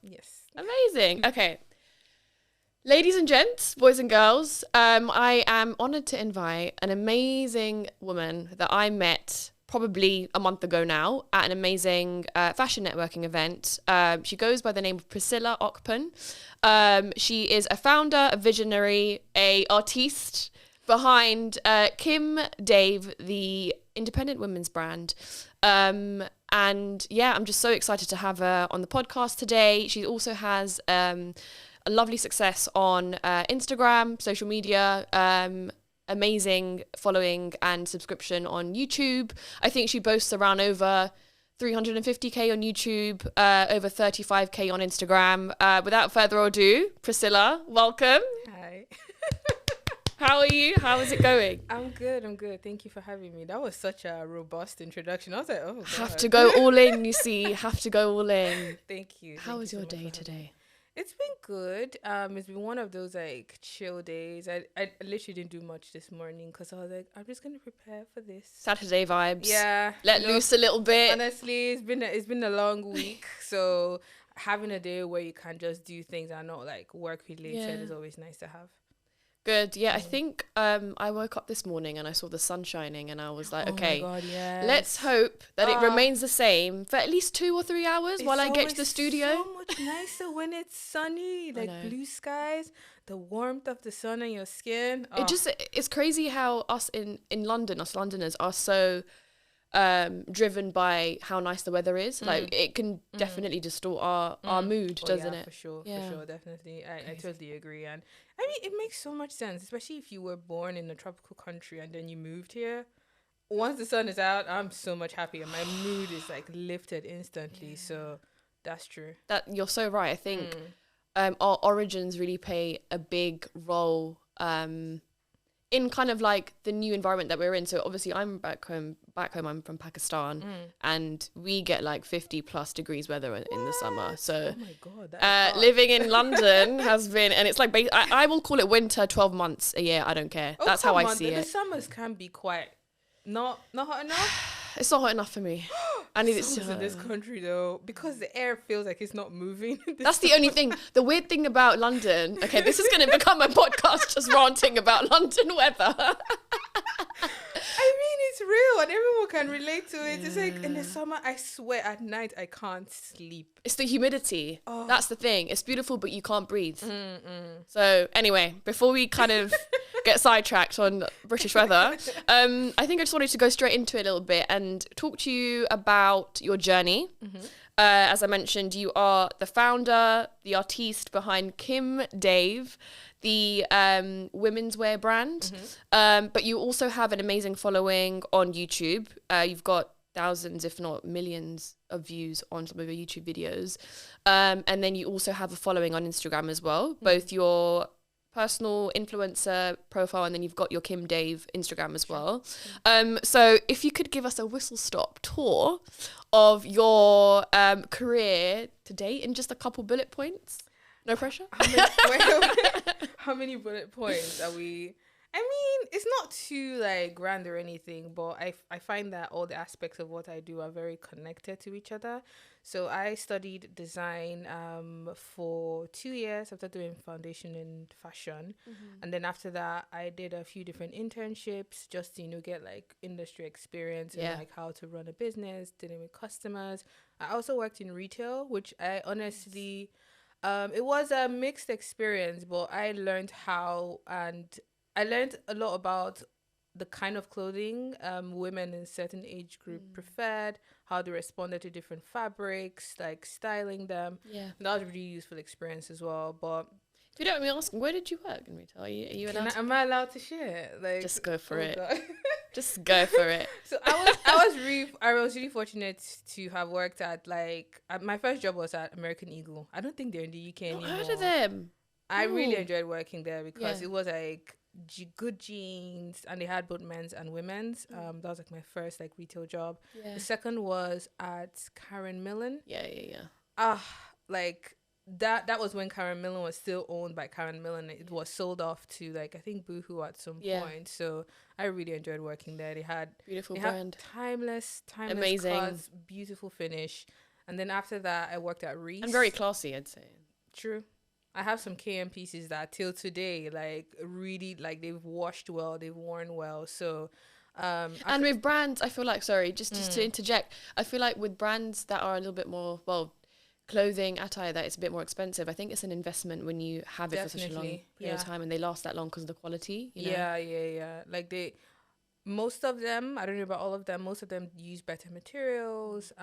Yes. Amazing. Okay. Ladies and gents, boys and girls, I am honoured to invite an amazing woman that I met probably a month ago now at an amazing fashion networking event. She goes by the name of Priscilla Okpin. She is a founder, a visionary, a artiste behind Kim Dave, the independent women's brand. And yeah, I'm just so excited to have her on the podcast today. She also has a lovely success on Instagram, social media, amazing following and subscription on YouTube. I think she boasts around over 350k on YouTube, over 35k on Instagram. Without further ado, Priscilla, welcome. Hi. How are you? How is it going? I'm good. Thank you for having me. That was such a robust introduction. I was like, oh, God. Have to go all in, you see. Have to go all in. Thank you. How was your day today? It's been good. It's been one of those like chill days. I literally didn't do much this morning because I was like, I'm just gonna prepare for this Saturday vibes. Yeah, Let loose a little bit. Honestly, it's been a long week, so having a day where you can just do things that are not like work related is always nice to have. Good. Yeah, I think I woke up this morning and I saw the sun shining and I was like, okay, my God, yes. Let's hope that it remains the same for at least 2 or 3 hours while I get to the studio. It's so much nicer when it's sunny, like blue skies, the warmth of the sun on your skin. It's crazy how us Londoners are so driven by how nice the weather is. Like it can definitely distort our mood, doesn't it? For sure, definitely. I totally agree. And I mean, it makes so much sense, especially if you were born in a tropical country and then you moved here. Once the sun is out, I'm so much happier. My mood is like lifted instantly. So that's true. That you're so right. I think our origins really play a big role in kind of like the new environment that we're in. So obviously I'm back home I'm from Pakistan and we get like 50 plus degrees weather in the summer. So oh my God, living in London has been, and it's like I will call it winter 12 months a year. I don't care. That's how I see it. The summers can be quite not hot enough. It's not hot enough for me. I need it to in this country though, because the air feels like it's not moving. That's the only thing. The weird thing about London. Okay, this is going to become a podcast just ranting about London weather. I mean, it's real and everyone can relate to it. It's like in the summer, I swear at night I can't sleep. It's the humidity. That's the thing. It's beautiful, but you can't breathe. So anyway, before we kind of get sidetracked on British weather, I think I just wanted to go straight into it a little bit and talk to you about your journey. As I mentioned, you are the founder, the artiste behind Kim Dave, the women's wear brand. But you also have an amazing following on YouTube. You've got thousands, if not millions of views on some of your YouTube videos. And then you also have a following on Instagram as well, both your personal influencer profile and then you've got your Kim Dave Instagram as well. So if you could give us a whistle-stop tour of your career to date in just a couple bullet points. No pressure. How many bullet points are we? I mean, it's not too like grand or anything, but I find that all the aspects of what I do are very connected to each other. So I studied design for 2 years after doing foundation in fashion. And then after that, I did a few different internships just to, get like industry experience and like how to run a business, dealing with customers. I also worked in retail, which I honestly, it was a mixed experience, but I learned I learned a lot about the kind of clothing women in a certain age group preferred, how they responded to different fabrics, like styling them. Yeah. And that was a really useful experience as well. But if you don't mind me asking, where did you work in retail? Are you allowed am I allowed to share? Like, just go for it. Just go for it. So I was really fortunate to have worked at my first job was at American Eagle. I don't think they're in the UK anymore. I've heard of them. I really enjoyed working there because it was like good jeans and they had both men's and women's. That was like my first like retail job. The second was at Karen Millen. Like that was when Karen Millen was still owned by Karen Millen. It was sold off to like I think Boohoo at some point. So I really enjoyed working there. They had beautiful brand, timeless amazing cuts, beautiful finish. And then after that, I worked at Reese. And very classy, I'd say. True. I have some KM pieces that till today, like really, like they've washed well, they've worn well. So, and with brands, I feel like, sorry, just to interject, I feel like with brands that are a little bit more, well, clothing, attire that it's a bit more expensive, I think it's an investment when you have it for such a long period of time and they last that long because of the quality. You know? Yeah. Like most of them, I don't know about all of them, most of them use better materials.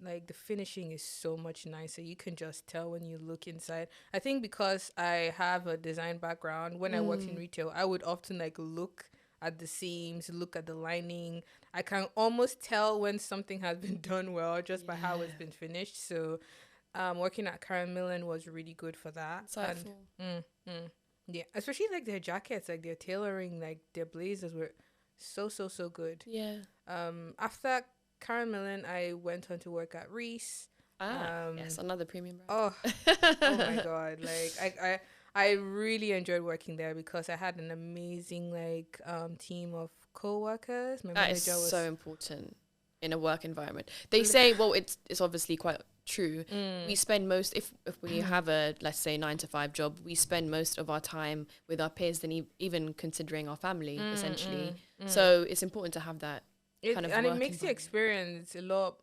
Like the finishing is so much nicer. You can just tell when you look inside. I think because I have a design background, when I worked in retail, I would often like look at the seams, look at the lining. I can almost tell when something has been done well just by how it's been finished. So working at Karen Millen was really good for that. Yeah, especially like their jackets, like their tailoring, like their blazers were so good. Yeah. After Karen Millen, I went on to work at Reese. Yes, another premium brand. Oh my god! Like I really enjoyed working there because I had an amazing like team of co-workers. My manager was so important in a work environment. They say, well, it's obviously quite true. We spend most, if we have a, let's say, 9-to-5 job, we spend most of our time with our peers than even considering our family, essentially. So it's important to have that kind of work and it makes the experience a lot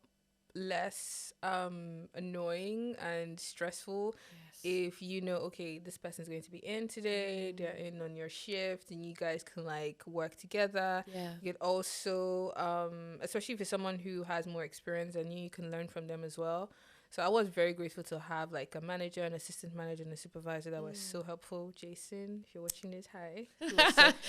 less annoying and stressful if you know, okay, this person's going to be in today, they're in on your shift, and you guys can like work together. You could also especially if it's someone who has more experience than you can learn from them as well. So I was very grateful to have like a manager, an assistant manager, and a supervisor that was so helpful. Jason, if you're watching this, hi.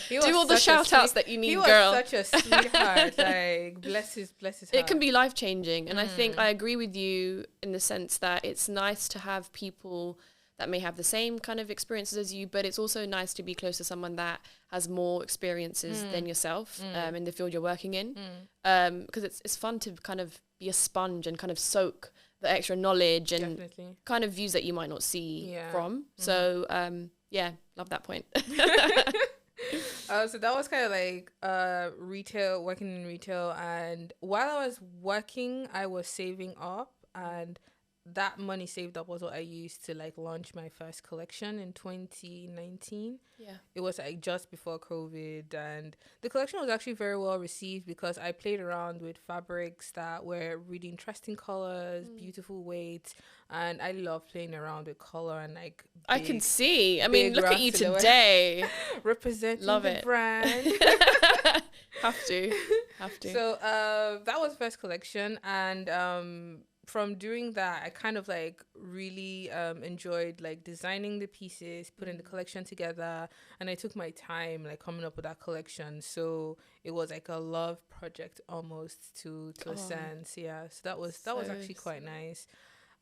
Do all the shout outs that you need, girl. He was such a sweetheart. Like, bless his heart. It can be life changing. And I think I agree with you in the sense that it's nice to have people that may have the same kind of experiences as you, but it's also nice to be close to someone that has more experiences than yourself in the field you're working in. Because it's fun to kind of be a sponge and kind of soak the extra knowledge and kind of views that you might not see from. So, love that point. So that was kind of like retail, working in retail. And while I was working, I was saving up, and that money saved up was what I used to like launch my first collection in 2019. It was like just before COVID, and the collection was actually very well received because I played around with fabrics that were really interesting colors, beautiful weights, and I love playing around with color and like I can see. I mean, look at you today. Representing love the it. brand. Have to. So that was first collection, and from doing that, I kind of like really enjoyed like designing the pieces, putting the collection together, and I took my time like coming up with that collection. So it was like a love project almost to a sense. So that was actually quite nice.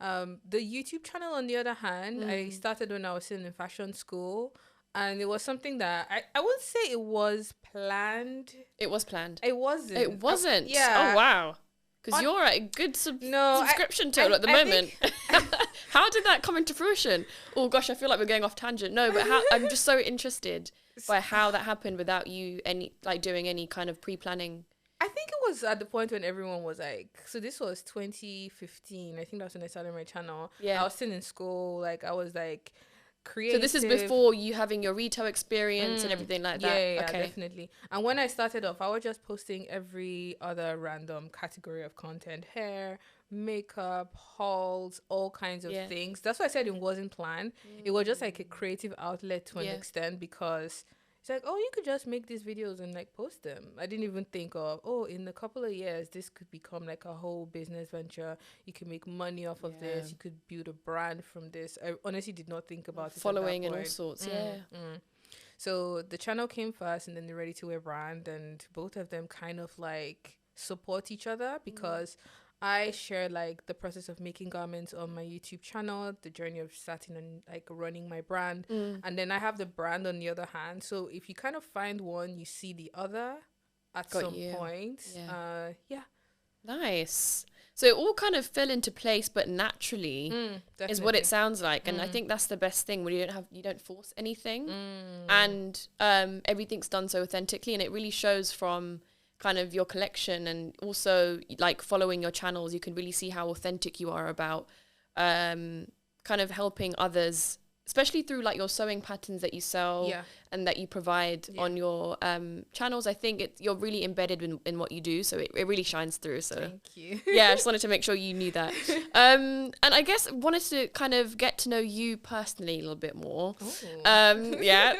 The YouTube channel, on the other hand, I started when I was still in fashion school. And it was something that I wouldn't say it was planned. It was planned. It wasn't. It wasn't? Yeah. Oh, wow. Because you're at a good subscription total at the moment. How did that come into fruition? Oh gosh, I feel like we're going off tangent. No, but I'm just so interested by how that happened without you doing any kind of pre-planning. I think it was at the point when everyone was like, so this was 2015. I think that's when I started my channel. Yeah. I was still in school. Like I was like creative. So this is before you having your retail experience and everything like that. Yeah, definitely. And when I started off, I was just posting every other random category of content: hair, makeup, hauls, all kinds of things. That's why I said it wasn't planned. It was just like a creative outlet to an extent, because it's like, oh, you could just make these videos and like post them. I didn't even think of, oh, in a couple of years, this could become like a whole business venture. You can make money off of this. You could build a brand from this. I honestly did not think about following and all sorts. So the channel came first, and then the Ready to Wear brand, and both of them kind of like support each other, because I share like the process of making garments on my YouTube channel, the journey of starting and like running my brand. And then I have the brand on the other hand. So if you kind of find one, you see the other at some point. Nice. So it all kind of fell into place, but naturally is what it sounds like. And I think that's the best thing, when you don't force anything, and everything's done so authentically, and it really shows from kind of your collection, and also like following your channels, you can really see how authentic you are about kind of helping others, especially through like your sewing patterns that you sell and that you provide on your channels. I think you're really embedded in what you do, so it really shines through. So thank you. Yeah, I just wanted to make sure you knew that. And I guess wanted to kind of get to know you personally a little bit more. Yeah.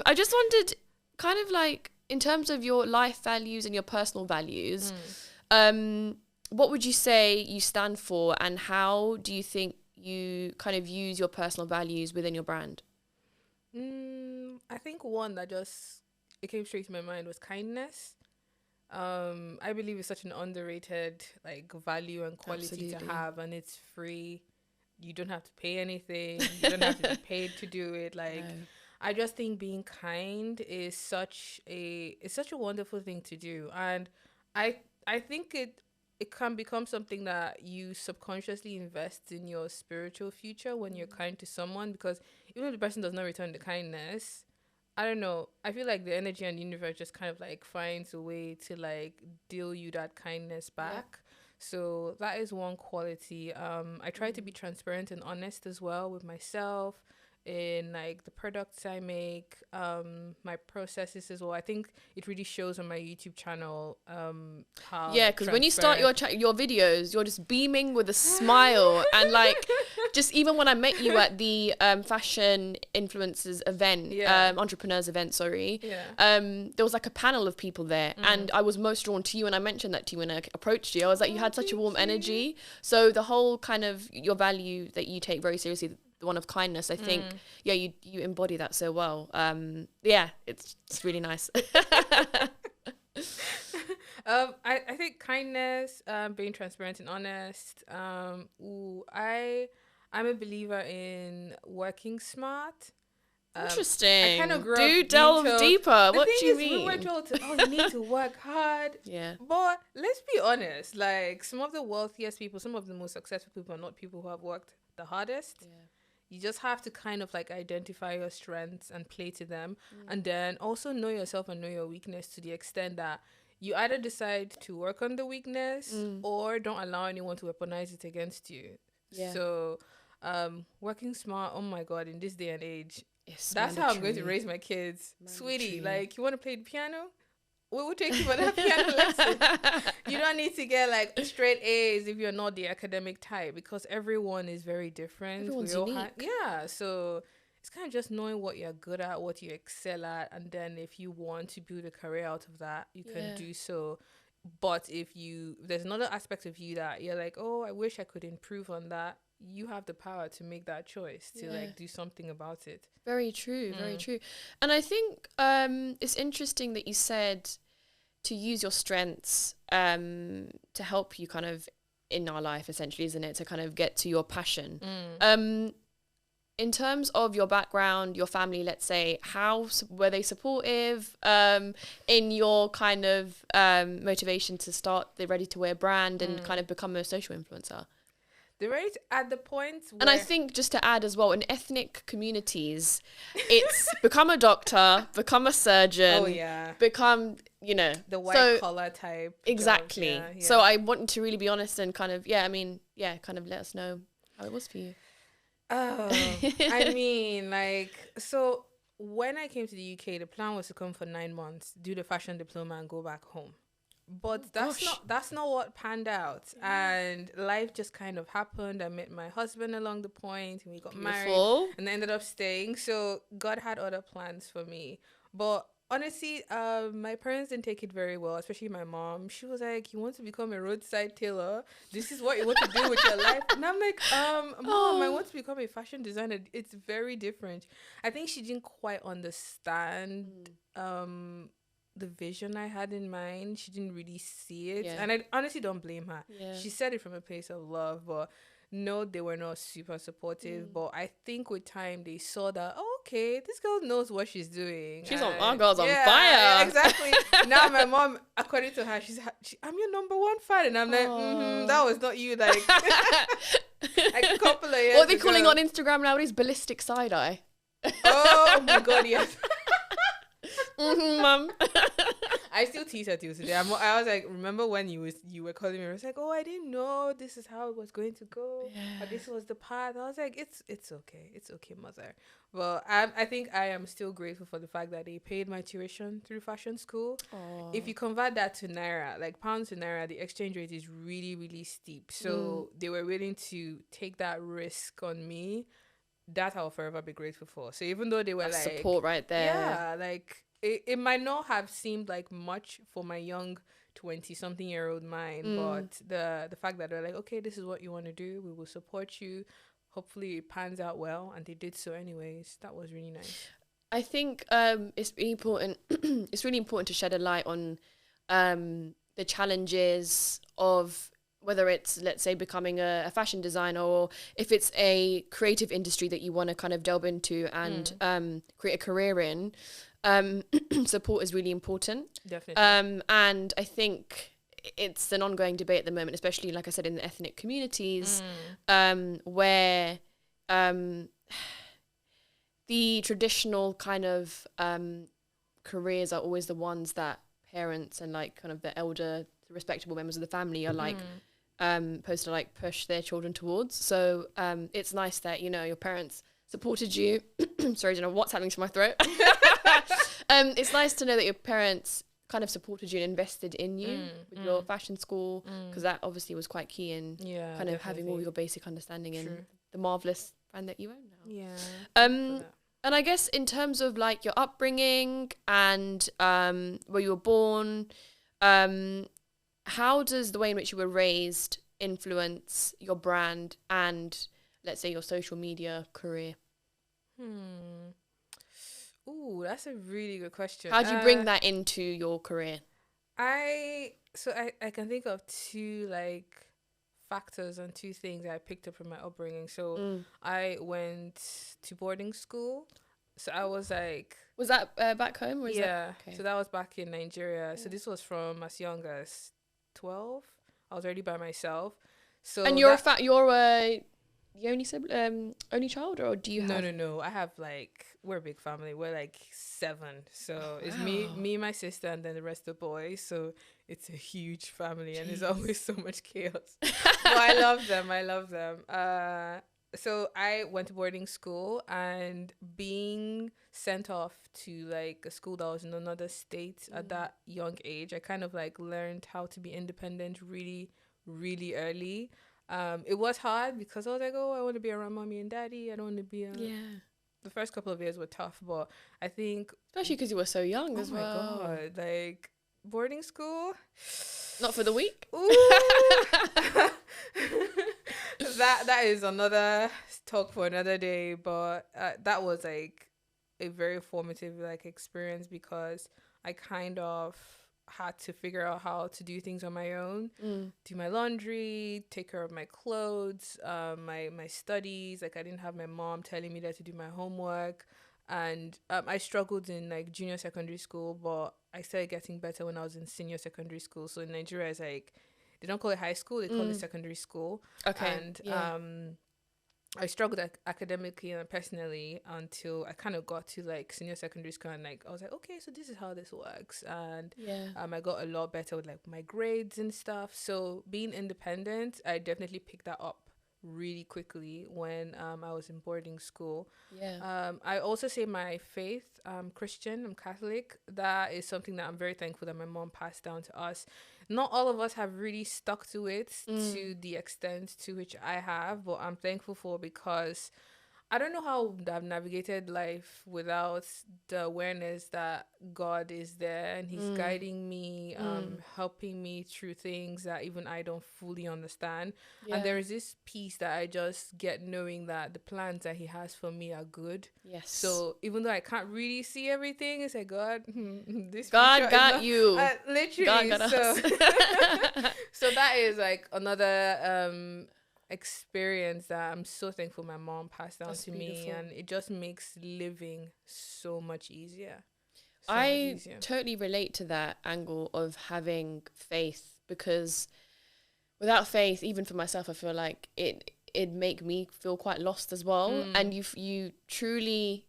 I just wanted kind of like, in terms of your life values and your personal values, what would you say you stand for, and how do you think you kind of use your personal values within your brand? I think one that it came straight to my mind was kindness. I believe it's such an underrated like value and quality to have, and it's free. You don't have to pay anything. You don't have to be paid to do it. Like, I just think being kind is such a wonderful thing to do, and I think it can become something that you subconsciously invest in your spiritual future when you're kind to someone, because even if the person does not return the kindness, I don't know, I feel like the energy and the universe just kind of like finds a way to like deal you that kindness back. So that is one quality. I try to be transparent and honest as well with myself in like the products I make, my processes as well. I think it really shows on my YouTube channel how because when you start your videos, you're just beaming with a smile. And like, just even when I met you at the fashion influencers event, entrepreneurs event, there was like a panel of people there, and I was most drawn to you, and I mentioned that to you when I approached you. I was like, you had such a warm energy. So the whole kind of your value that you take very seriously, the one of kindness, I think, you embody that so well. It's really nice. I think kindness, being transparent and honest. I'm a believer in working smart. Interesting. I kind of grew Do up delve deeper. What do you mean? We were told you need to work hard. But let's be honest. Like, some of the wealthiest people, some of the most successful people are not people who have worked the hardest. You just have to kind of like identify your strengths and play to them, and then also know yourself and know your weakness to the extent that you either decide to work on the weakness or don't allow anyone to weaponize it against you. So working smart, oh my God, in this day and age, that's how I'm going to raise my kids. Sweetie, like, you want to play the piano? We will take you for that piano lesson. You don't need to get like straight A's if you're not the academic type, because everyone is very different. Everyone's unique. So it's kind of just knowing what you're good at, what you excel at, and then if you want to build a career out of that, you can do so. But if there's another aspect of you that you're like, oh, I wish I could improve on that, you have the power to make that choice to like do something about it. Very true, very true. And I think it's interesting that you said to use your strengths to help you kind of in our life, essentially, isn't it? To kind of get to your passion. In terms of your background, your family, let's say, how were they supportive in your kind of motivation to start the Ready to Wear brand and kind of become a social influencer? The rate at the point where... And I think, just to add as well, in ethnic communities, it's become a doctor, become a surgeon, become, the white collar type. Exactly. Job, So I wanted to really be honest and kind of, kind of let us know how it was for you. Oh, I mean, like, so when I came to the UK, the plan was to come for 9 months, do the fashion diploma and go back home. But that's not what panned out, and life just kind of happened. I met my husband along the point, and we got married, and I ended up staying. So God had other plans for me. But honestly, my parents didn't take it very well, especially my mom. She was like, "You want to become a roadside tailor? This is what you want to do with your life?" And I'm like, Mom, I want to become a fashion designer. It's very different. I think she didn't quite understand the vision I had in mind. She didn't really see it. And I honestly don't blame her. She said it from a place of love, but no, they were not super supportive. But I think with time they saw that, oh, okay, this girl knows what she's doing. Our girl's on fire. Exactly. Now my mom, according to her, I'm your number one fan, and I'm like, that was not you, like a couple of years What are they calling on Instagram nowadays? Ballistic side eye. Oh my God, yes. Mum. I still tease her till today. I was like, remember when you were calling me? I was like, oh, I didn't know this is how it was going to go, or this was the path. I was like, it's okay, mother. Well, I think I am still grateful for the fact that they paid my tuition through fashion school. Aww. If you convert that to naira, like pounds to naira, the exchange rate is really, really steep. So they were willing to take that risk on me. That I'll forever be grateful for. So even though they were That's like support right there. yeah, like it might not have seemed like much for my young 20-something-year-old mind, but the fact that they're like, okay, this is what you want to do, we will support you. Hopefully it pans out well, and they did so anyways. That was really nice. I think it's really important. It's really important to shed a light on the challenges of whether it's, let's say, becoming a fashion designer, or if it's a creative industry that you want to kind of delve into and create a career in. Support is really important. Definitely. And I think it's an ongoing debate at the moment, especially, like I said, in the ethnic communities, where the traditional kind of careers are always the ones that parents and like kind of the elder, respectable members of the family are like supposed to like push their children towards. So it's nice that, you know, your parents supported you. Sorry, I don't know what's happening to my throat. It's nice to know that your parents kind of supported you and invested in you with your fashion school, because that obviously was quite key in kind of having all your basic understanding in the marvelous brand that you own now. Yeah. And I guess in terms of like your upbringing and where you were born, how does the way in which you were raised influence your brand and, let's say, your social media career? Ooh, that's a really good question. How do you bring that into your career? I can think of two like factors and two things that I picked up from my upbringing. So I went to boarding school. So I was like... Was that back home? Or is yeah. that, okay. So that was back in Nigeria. Yeah. So this was from as young as 12. I was already by myself. So and you're the only child, or do you have... No. I have like, we're a big family. We're like 7. So it's me, my sister, and then the rest of the boys. So it's a huge family. Jeez. And there's always so much chaos. But I love them. So I went to boarding school, and being sent off to like a school that was in another state at that young age, I kind of like learned how to be independent really, really early. It was hard because I was like, oh, I want to be around mommy and daddy. I don't want to be the first couple of years were tough, but I think... Especially because you were so young as well. Oh my God. Like, boarding school... Not for the weak. Ooh. that is another talk for another day, but that was like a very formative like experience, because I kind of had to figure out how to do things on my own, do my laundry, take care of my clothes, my studies. Like I didn't have my mom telling me that to do my homework, and I struggled in like junior secondary school, but I started getting better when I was in senior secondary school. So in Nigeria, it's like they don't call it high school, they call it secondary school. Okay. And I struggled academically and personally until I kind of got to like senior secondary school, and like I was like, okay, so this is how this works. And I got a lot better with like my grades and stuff. So being independent, I definitely picked that up really quickly when I was in boarding school. I also say my faith, I'm Christian, I'm Catholic. That is something that I'm very thankful that my mom passed down to us. Not all of us have really stuck to it to the extent to which I have, but I'm thankful for, because I don't know how I've navigated life without the awareness that God is there and he's guiding me, helping me through things that even I don't fully understand. And there is this peace that I just get knowing that the plans that he has for me are good. Yes. So even though I can't really see everything, it's like, God, this God got you. Literally. God got us. So that is like another experience that I'm so thankful my mom passed down to me, and it just makes living so much easier. I totally relate to that angle of having faith, because without faith, even for myself, I feel like it'd make me feel quite lost as well. And you truly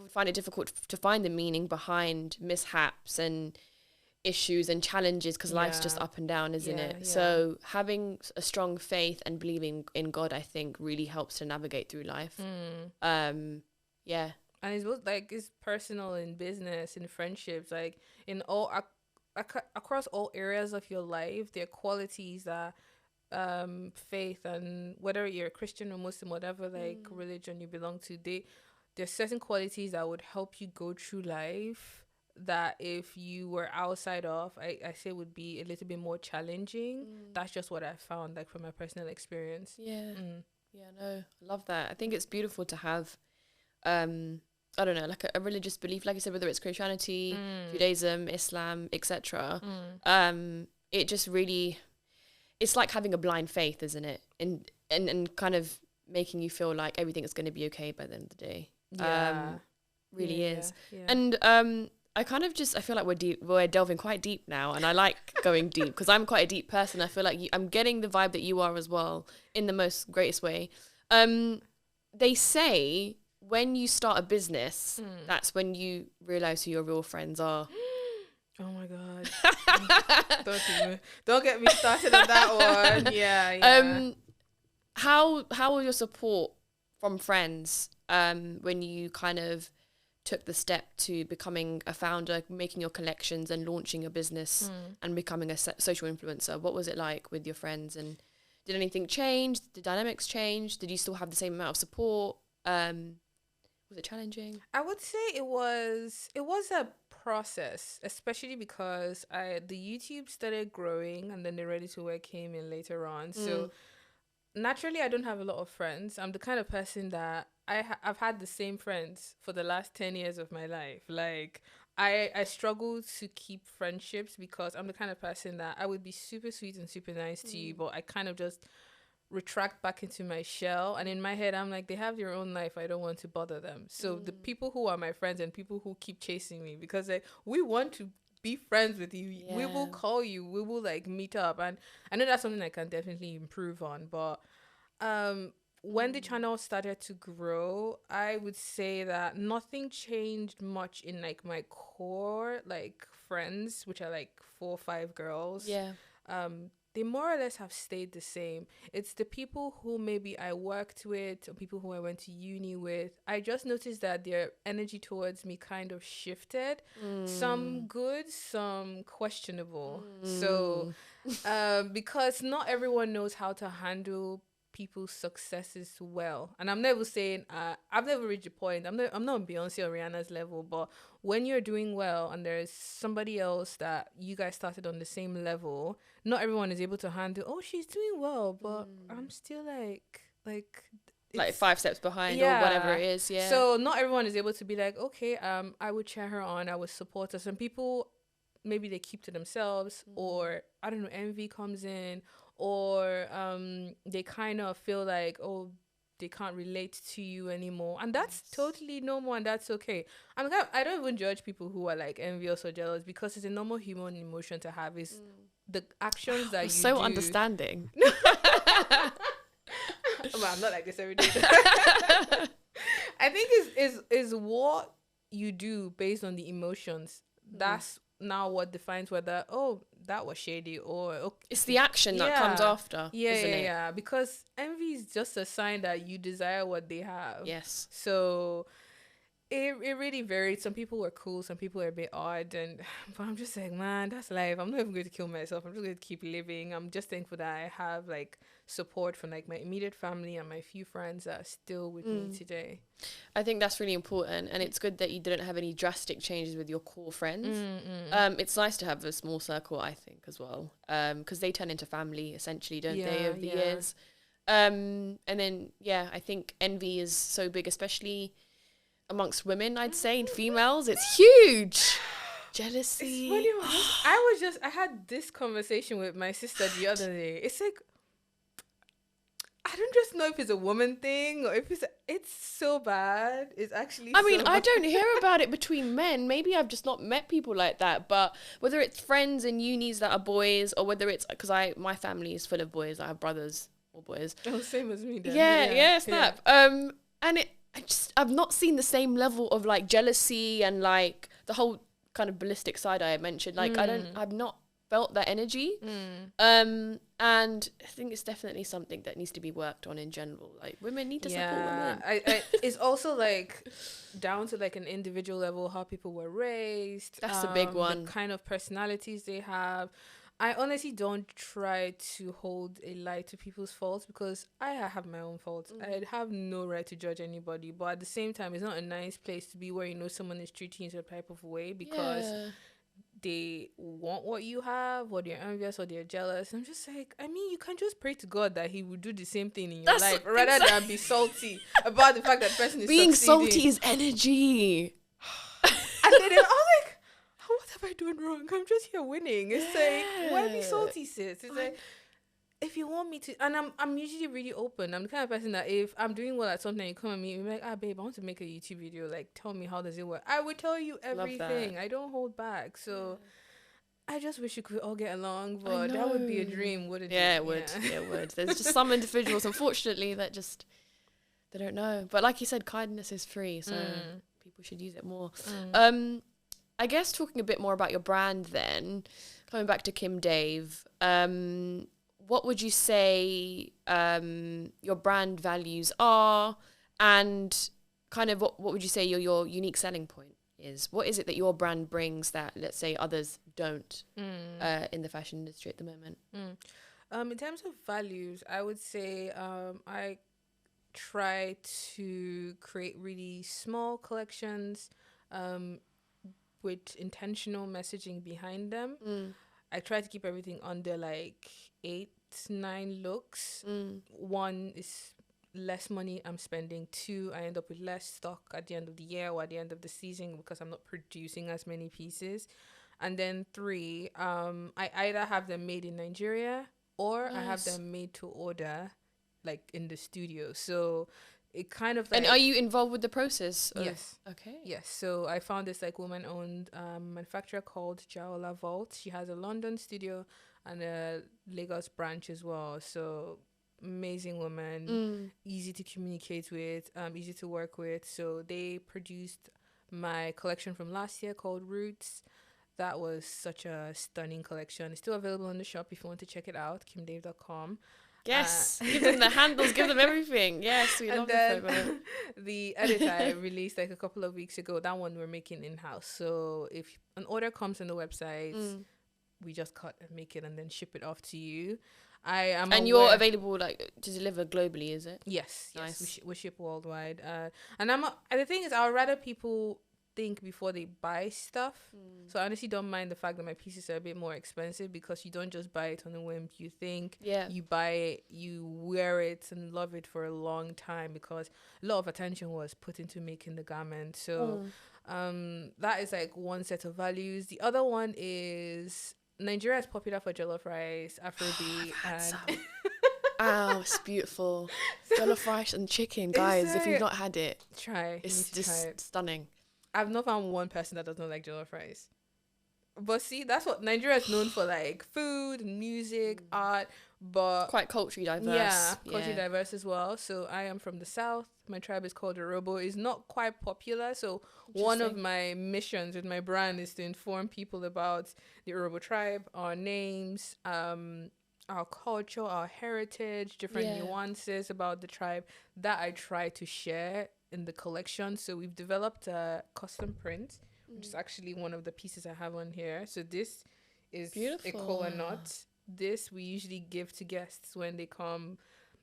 find it difficult to find the meaning behind mishaps and issues and challenges, because life's just up and down, isn't it? So having a strong faith and believing in God, I think, really helps to navigate through life. Yeah. And it's both like it's personal, in business, in friendships, like in all across all areas of your life. There are qualities that faith, and whether you're a Christian or Muslim, whatever like religion you belong to, there's certain qualities that would help you go through life that if you were outside of, I say would be a little bit more challenging. That's just what I found, like from my personal experience. Yeah. Yeah, no, I love that. I think it's beautiful to have I don't know, like a religious belief, like I said, whether it's Christianity, Judaism, Islam, etc. It just really, it's like having a blind faith, isn't it? And kind of making you feel like everything is going to be okay by the end of the day. Really is. Yeah. And I kind of I feel like we're delving quite deep now, and I like going deep because I'm quite a deep person. I feel like I'm getting the vibe that you are as well, in the most greatest way. They say when you start a business, that's when you realize who your real friends are. Oh my God. Don't get me started on that one. Yeah. How was your support from friends when you kind of took the step to becoming a founder, making your collections and launching your business and becoming a social influencer? What was it like with your friends, and did anything change? Did dynamics change? Did you still have the same amount of support? Was it challenging? I would say it was a process, especially because the YouTube started growing, and then the ready to wear came in later on. So naturally, I don't have a lot of friends. I'm the kind of person that I've had the same friends for the last 10 years of my life. Like I struggle to keep friendships because I'm the kind of person that I would be super sweet and super nice to you, but I kind of just retract back into my shell, and in my head I'm like, they have their own life, I don't want to bother them. So the people who are my friends and people who keep chasing me because like, we want to be friends with you, we will call you, we will like meet up, and I know that's something I can definitely improve on. But when the channel started to grow, I would say that nothing changed much in like my core like friends, which are like 4 or 5 girls. They more or less have stayed the same. It's the people who maybe I worked with or people who I went to uni with. I just noticed that their energy towards me kind of shifted. Some good, some questionable. So because not everyone knows how to handle people's successes well. And I'm never saying, I've never reached a point. I'm not on Beyonce or Rihanna's level, but when you're doing well and there's somebody else that you guys started on the same level, not everyone is able to handle, oh, she's doing well, but I'm still like 5 steps behind or whatever it is. Yeah. So not everyone is able to be like, okay, I would cheer her on, I would support her. Some people, maybe they keep to themselves, or I don't know, envy comes in, or they kind of feel like, oh, they can't relate to you anymore, and that's totally normal, and that's okay. I don't even judge people who are like envious or jealous, because it's a normal human emotion to have. Is the actions that you so do. Understanding. Well, I'm not like this every day. I think is what you do based on the emotions. That's now what defines whether, oh, that was shady, or okay. It's the action that comes after, isn't it? Yeah, because envy is just a sign that you desire what they have. Yes. So it really varied. Some people were cool, some people were a bit odd, but I'm just like, man, that's life. I'm not even going to kill myself. I'm just going to keep living. I'm just thankful that I have like support from like my immediate family and my few friends that are still with me today. I think that's really important, and it's good that you didn't have any drastic changes with your core friends. It's nice to have a small circle, I think, as well, because they turn into family essentially, don't they, over the years. And then I think envy is so big, especially amongst women, I'd say, and females. It's huge. Jealousy. It's funny, I had this conversation with my sister the other day. It's like, I don't just know if it's a woman thing or if it's so bad. It's actually I mean, I don't hear about it between men. Maybe I've just not met people like that. But whether it's friends in unis that are boys, or whether it's, because my family is full of boys. I have brothers or boys. Oh, same as me then. Yeah, snap. And I've not seen the same level of like jealousy and like the whole kind of ballistic side I mentioned. Like I've not felt that energy. And I think it's definitely something that needs to be worked on in general. Like women need to support women. It's also like down to like an individual level, how people were raised. That's a big one. The kind of personalities they have. I honestly don't try to hold a light to people's faults because I have my own faults. I have no right to judge anybody. But at the same time, it's not a nice place to be where you know someone is treating you in a type of way because they want what you have, or they're envious, or they're jealous. I'm just like, I mean, you can just pray to God that he would do the same thing in your life rather than be salty about the fact that the person is being succeeding. salty is energy. And then I'm like, what have I done wrong? I'm just here winning. It's like, why be salty, sis? It's like, if you want me to, and I'm usually really open. I'm the kind of person that if I'm doing well at something, you come at me, you're like, babe, I want to make a YouTube video. Like, tell me, how does it work? I would tell you everything. I don't hold back. So I just wish you could all get along, but that would be a dream, wouldn't it? Yeah, it would. Yeah, it would. There's just some individuals, unfortunately, that just, they don't know. But like you said, kindness is free, so people should use it more. I guess talking a bit more about your brand then, coming back to Kim Dave, what would you say your brand values are, and kind of what would you say your unique selling point is? What is it that your brand brings that, let's say, others don't in the fashion industry at the moment? In terms of values, I would say I try to create really small collections with intentional messaging behind them. I try to keep everything under like 8-9 looks. One is less money I'm spending. 2, I end up with less stock at the end of the year or at the end of the season because I'm not producing as many pieces. And then 3, I either have them made in Nigeria or I have them made to order, like in the studio. So it kind of like, and are you involved with the process? Yes. Okay. Yes. So I found this like woman-owned manufacturer called Jaola Vault. She has a London studio and a Lagos branch as well. So amazing woman, easy to communicate with, easy to work with. So they produced my collection from last year called Roots. That was such a stunning collection. It's still available in the shop if you want to check it out, kimdave.com. Yes, give them the handles, give them everything. Yes, we love it. The editor I released like a couple of weeks ago, that one we're making in-house. So if an order comes on the website, we just cut and make it and then ship it off to you. And you're available like to deliver globally, is it? Yes. Nice. Yes, we ship worldwide. And the thing is, I would rather people think before they buy stuff. So I honestly don't mind the fact that my pieces are a bit more expensive because you don't just buy it on a whim. You think, you buy it, you wear it and love it for a long time because a lot of attention was put into making the garment. So that is like one set of values. The other one is Nigeria is popular for jollof rice, Afrobeat, and oh, it's beautiful. Jollof rice and chicken, guys. If you've not had it, try. It's just stunning. I've not found one person that does not like jollof rice. But see, that's what Nigeria is known for, like food, music, art, but quite culturally diverse. Yeah, culturally diverse as well. So I am from the south. My tribe is called Yoruba. It's not quite popular. So one of my missions with my brand is to inform people about the Yoruba tribe, our names, our culture, our heritage, different nuances about the tribe that I try to share in the collection. So we've developed a custom print, which is actually one of the pieces I have on here. So this is beautiful. A kola nut. This we usually give to guests when they come,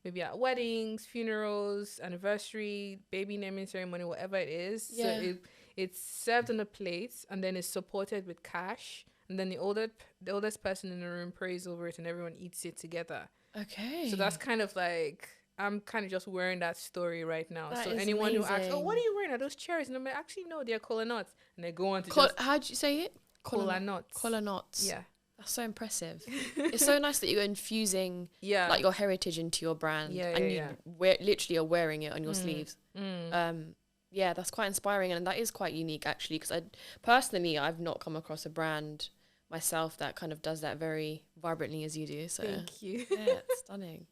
maybe at weddings, funerals, anniversary, baby naming ceremony, whatever it is. Yeah. So it's served on a plate and then it's supported with cash. And then the oldest person in the room prays over it and everyone eats it together. Okay. So that's kind of like, I'm kind of just wearing that story right now. That so is anyone amazing. who asks, oh, what are you wearing? Are those cherries? And I'm like, actually, no, they're kola nuts. And they go on to how'd you say it? Kola nuts. Kola nuts. Yeah. That's so impressive. It's so nice that you're infusing like your heritage into your brand. And you literally are wearing it on your sleeves. Yeah, that's quite inspiring. And that is quite unique, actually, because I've not come across a brand myself that kind of does that very vibrantly as you do. So thank you. Yeah, it's stunning.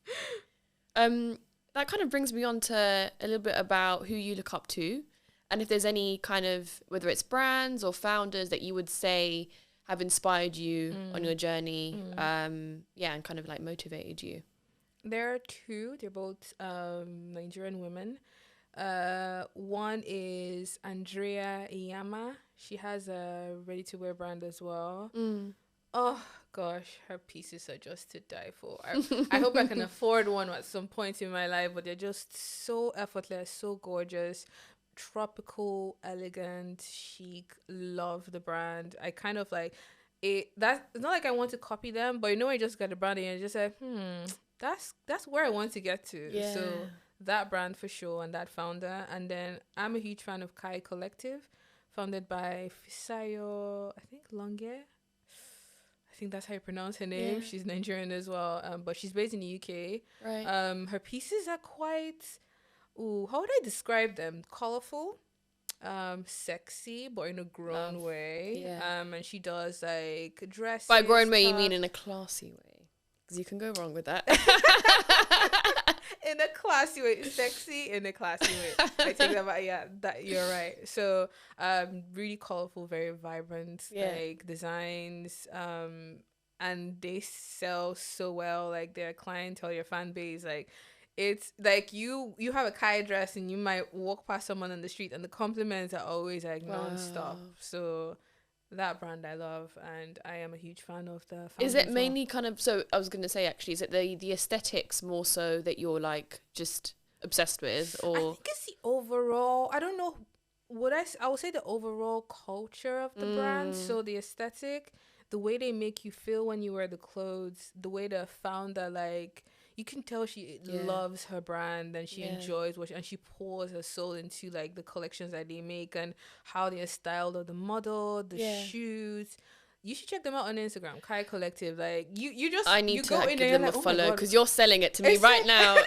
that kind of brings me on to a little bit about who you look up to, and if there's any kind of, whether it's brands or founders that you would say have inspired you on your journey, and kind of like motivated you. There are two. They're both Nigerian women. One is Andrea Iyama. She has a ready-to-wear brand as well. Oh gosh, her pieces are just to die for. I hope I can afford one at some point in my life, but they're just so effortless, so gorgeous, tropical, elegant, chic. Love the brand. I kind of like it. That's it's not like I want to copy them, but I just got a brand and you're just like, that's where I want to get to. Yeah. So that brand for sure, and that founder. And then I'm a huge fan of Kai Collective, founded by Fisayo, I think Longe. I think that's how you pronounce her name. Yeah. She's Nigerian as well, but she's based in the UK. Right. Her pieces are quite, how would I describe them? Colorful, sexy, but in a grown way. Yeah. And she does like dresses. By grown way, you mean in a classy way? Because you can go wrong with that. In a classy way, sexy in a classy way. I take that back. Yeah, that you're right. So, really colorful, very vibrant, like designs. And they sell so well. Like their clientele, your fan base, like it's like you have a Kai dress and you might walk past someone on the street and the compliments are always like nonstop. So that brand I love, and I am a huge fan of the founder. Is it mainly kind of, so I was going to say actually, is it the aesthetics more so that you're like just obsessed with, or? I think it's the overall, I don't know, I would say the overall culture of the brand. So the aesthetic, the way they make you feel when you wear the clothes, the way the founder, like, you can tell she loves her brand and she enjoys and she pours her soul into like the collections that they make and how they are styled, of the model, the shoes. You should check them out on Instagram, Kai Collective. Like you just, I need you to go in give there them like, a oh my follow God. because you're selling it to me right now.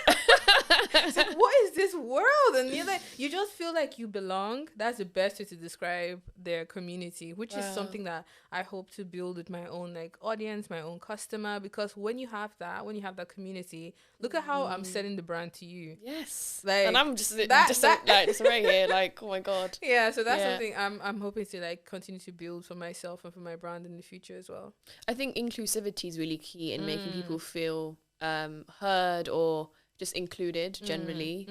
It's like, what is this world? And you're like, you just feel like you belong. That's the best way to describe their community, which is something that I hope to build with my own like audience, my own customer. Because when you have that community, look at how I'm selling the brand to you. Yes, like, and I'm just like just right here, like, oh my God. Yeah, so that's something I'm hoping to like continue to build for myself and for my brand in the future as well. I think inclusivity is really key in making people feel heard or just included generally.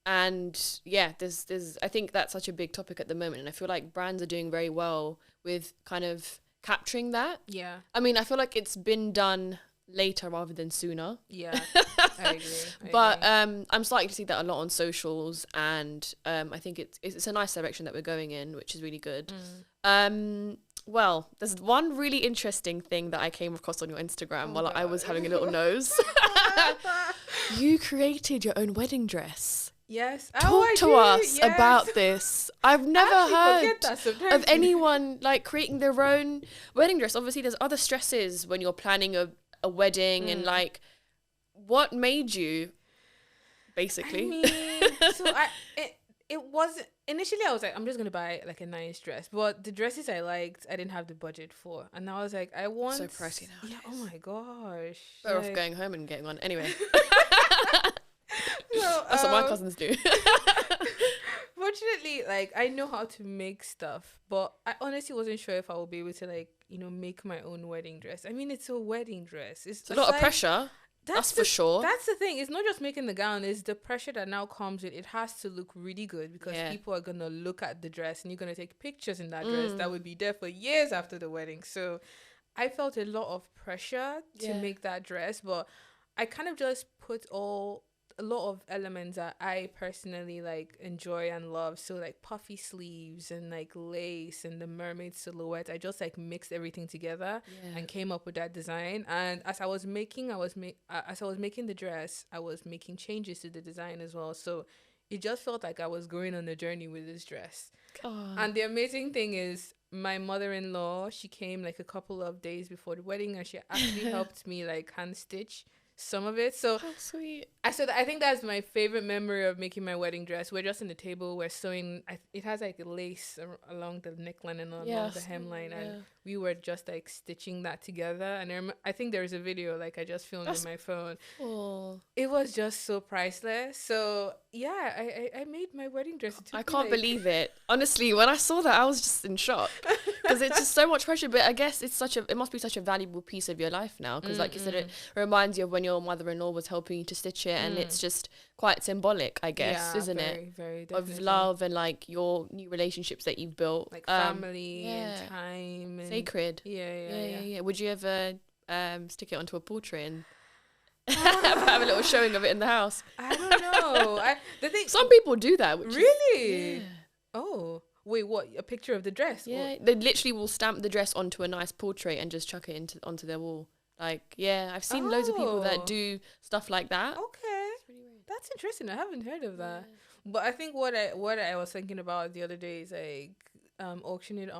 And yeah, there's I think that's such a big topic at the moment, and I feel like brands are doing very well with kind of capturing that. Yeah, I mean, I feel like it's been done later rather than sooner. Yeah, I agree. But I'm starting to see that a lot on socials, and I think it's a nice direction that we're going in, which is really good. Well, there's one really interesting thing that I came across on your Instagram while I was having a little nose. You created your own wedding dress. Yes. Talk to us about this. I've never heard of anyone like creating their own wedding dress. Obviously, there's other stresses when you're planning a wedding and like, what made you, basically? I mean, so it wasn't, initially I was like, I'm just going to buy like a nice dress. But the dresses I liked, I didn't have the budget for. And I was like, I want... So pricey now. Yeah, oh my gosh. Better off going home and getting one. Anyway. So, that's what my cousins do. Fortunately, like, I know how to make stuff. But I honestly wasn't sure if I would be able to, like, make my own wedding dress. I mean, it's a wedding dress. It's a lot of pressure. That's for sure. That's the thing. It's not just making the gown. It's the pressure that now comes with it. Has to look really good because people are going to look at the dress and you're going to take pictures in that dress that would be there for years after the wedding. So I felt a lot of pressure to make that dress, but I kind of just put a lot of elements that I personally like enjoy and love. So like puffy sleeves and like lace and the mermaid silhouette. I just like mixed everything together and came up with that design. And as I was making the dress, I was making changes to the design as well. So it just felt like I was going on a journey with this dress. And the amazing thing is my mother-in-law, she came like a couple of days before the wedding and she actually helped me like hand stitch some of it. So How sweet. I think that's my favorite memory of making my wedding dress. We're just in the table, we're sewing. It has like a lace along the neckline and along the hemline, and we were just like stitching that together. And I think there's a video like I just filmed on my phone. Oh, it was just so priceless. So yeah, I made my wedding dress. I can't believe it. Honestly, when I saw that, I was just in shock because it's just so much pressure. But I guess it must be such a valuable piece of your life now because, like you said, it reminds you of when your mother-in-law was helping you to stitch it, and it's just quite symbolic, I guess, isn't it? Very of love and like your new relationships that you've built, like family and time, and sacred. Yeah. Would you ever stick it onto a portrait and have a little showing of it in the house? I don't know. The thing, some people do that. Really? Oh, wait, what? A picture of the dress? Yeah, they literally will stamp the dress onto a nice portrait and just chuck it onto their wall. Like, yeah, I've seen loads of people that do stuff like that. Okay, that's interesting. I haven't heard of that. But I think what I was thinking about the other day is like auctioning it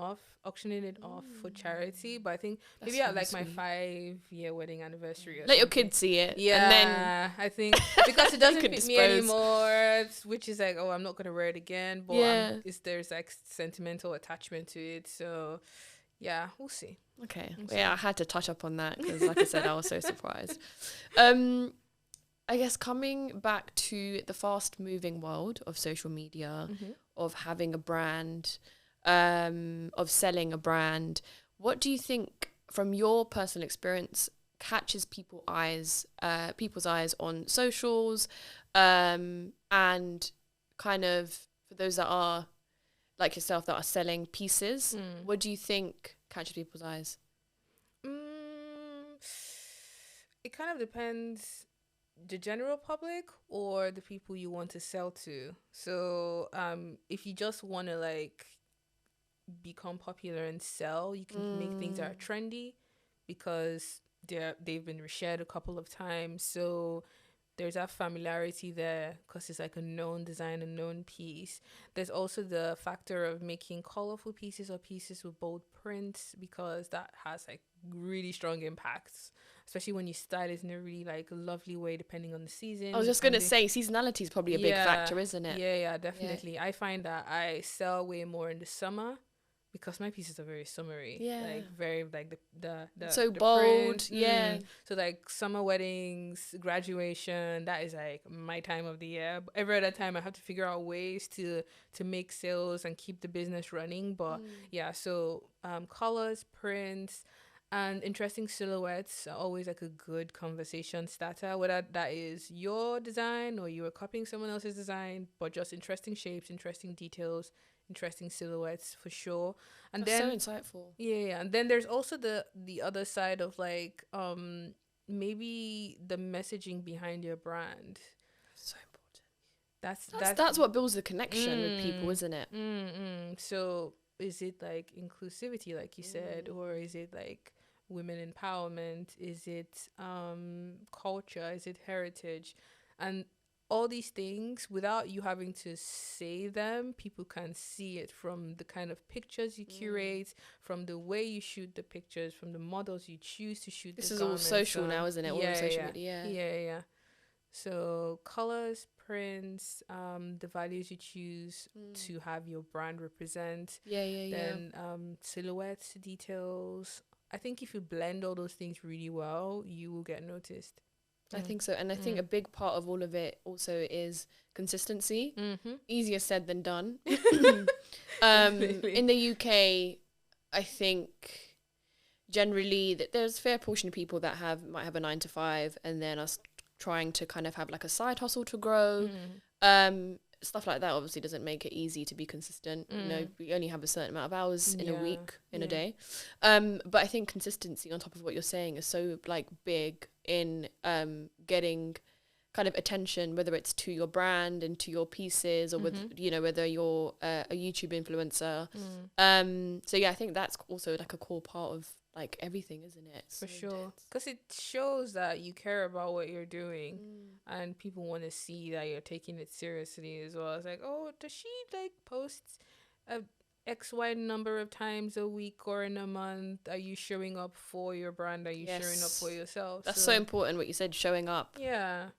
off for charity. But I think maybe at like my 5-year wedding anniversary. Let your kids see it. Yeah, and then I think because it doesn't fit me anymore, which is like, oh, I'm not gonna wear it again. But there's like sentimental attachment to it. So yeah, we'll see. Okay. I had to touch up on that because, like I said, I was so surprised. I guess coming back to the fast-moving world of social media, of having a brand, of selling a brand, what do you think, from your personal experience, catches people's eyes on socials, and kind of for those that are like yourself that are selling pieces? What do you think catches people's eyes? It kind of depends. The general public or the people you want to sell to. So if you just want to like become popular and sell, you can make things that are trendy because they've been reshared a couple of times, so there's that familiarity there because it's like a known design, a known piece. There's also the factor of making colorful pieces or pieces with bold prints because that has like really strong impacts, especially when you style it in a really like lovely way depending on the season. I was just going to say seasonality is probably a big factor, isn't it? Yeah, definitely. I find that I sell way more in the summer because my pieces are very summery. Like very like the so the bold. Print. So like summer weddings, graduation, that is like my time of the year. But every other time I have to figure out ways to make sales and keep the business running. But so colors, prints, and interesting silhouettes are always like a good conversation starter, whether that is your design or you are copying someone else's design, but just interesting shapes, interesting details, interesting silhouettes for sure. And that's so insightful. Yeah. And then there's also the other side of like maybe the messaging behind your brand. So important. That's what builds the connection with people, isn't it? So is it like inclusivity, like you said, or is it like women empowerment? Is it culture? Is it heritage? And all these things, without you having to say them, people can see it from the kind of pictures you curate, from the way you shoot the pictures, from the models you choose to shoot. This is all social now, isn't it? All social media. Yeah. So colors, prints, the values you choose to have your brand represent. Then silhouettes, details. I think if you blend all those things really well, you will get noticed. I think so. And I think a big part of all of it also is consistency. Easier said than done. In the UK, I think generally that there's a fair portion of people that might have a 9-to-5 and then are trying to kind of have like a side hustle to grow. Stuff like that obviously doesn't make it easy to be consistent. You know, we only have a certain amount of hours in a week, in a day. But I think consistency on top of what you're saying is so like big in getting kind of attention, whether it's to your brand and to your pieces or whether you're a YouTube influencer. So yeah, I think that's also like a core part of like everything, isn't it? For sure, because it shows that you care about what you're doing and people want to see that you're taking it seriously as well. It's like, oh, does she like post XY number of times a week or in a month are you showing up for your brand? Are you showing up for Yes. yourself? That's so important what you said, showing up. Yeah.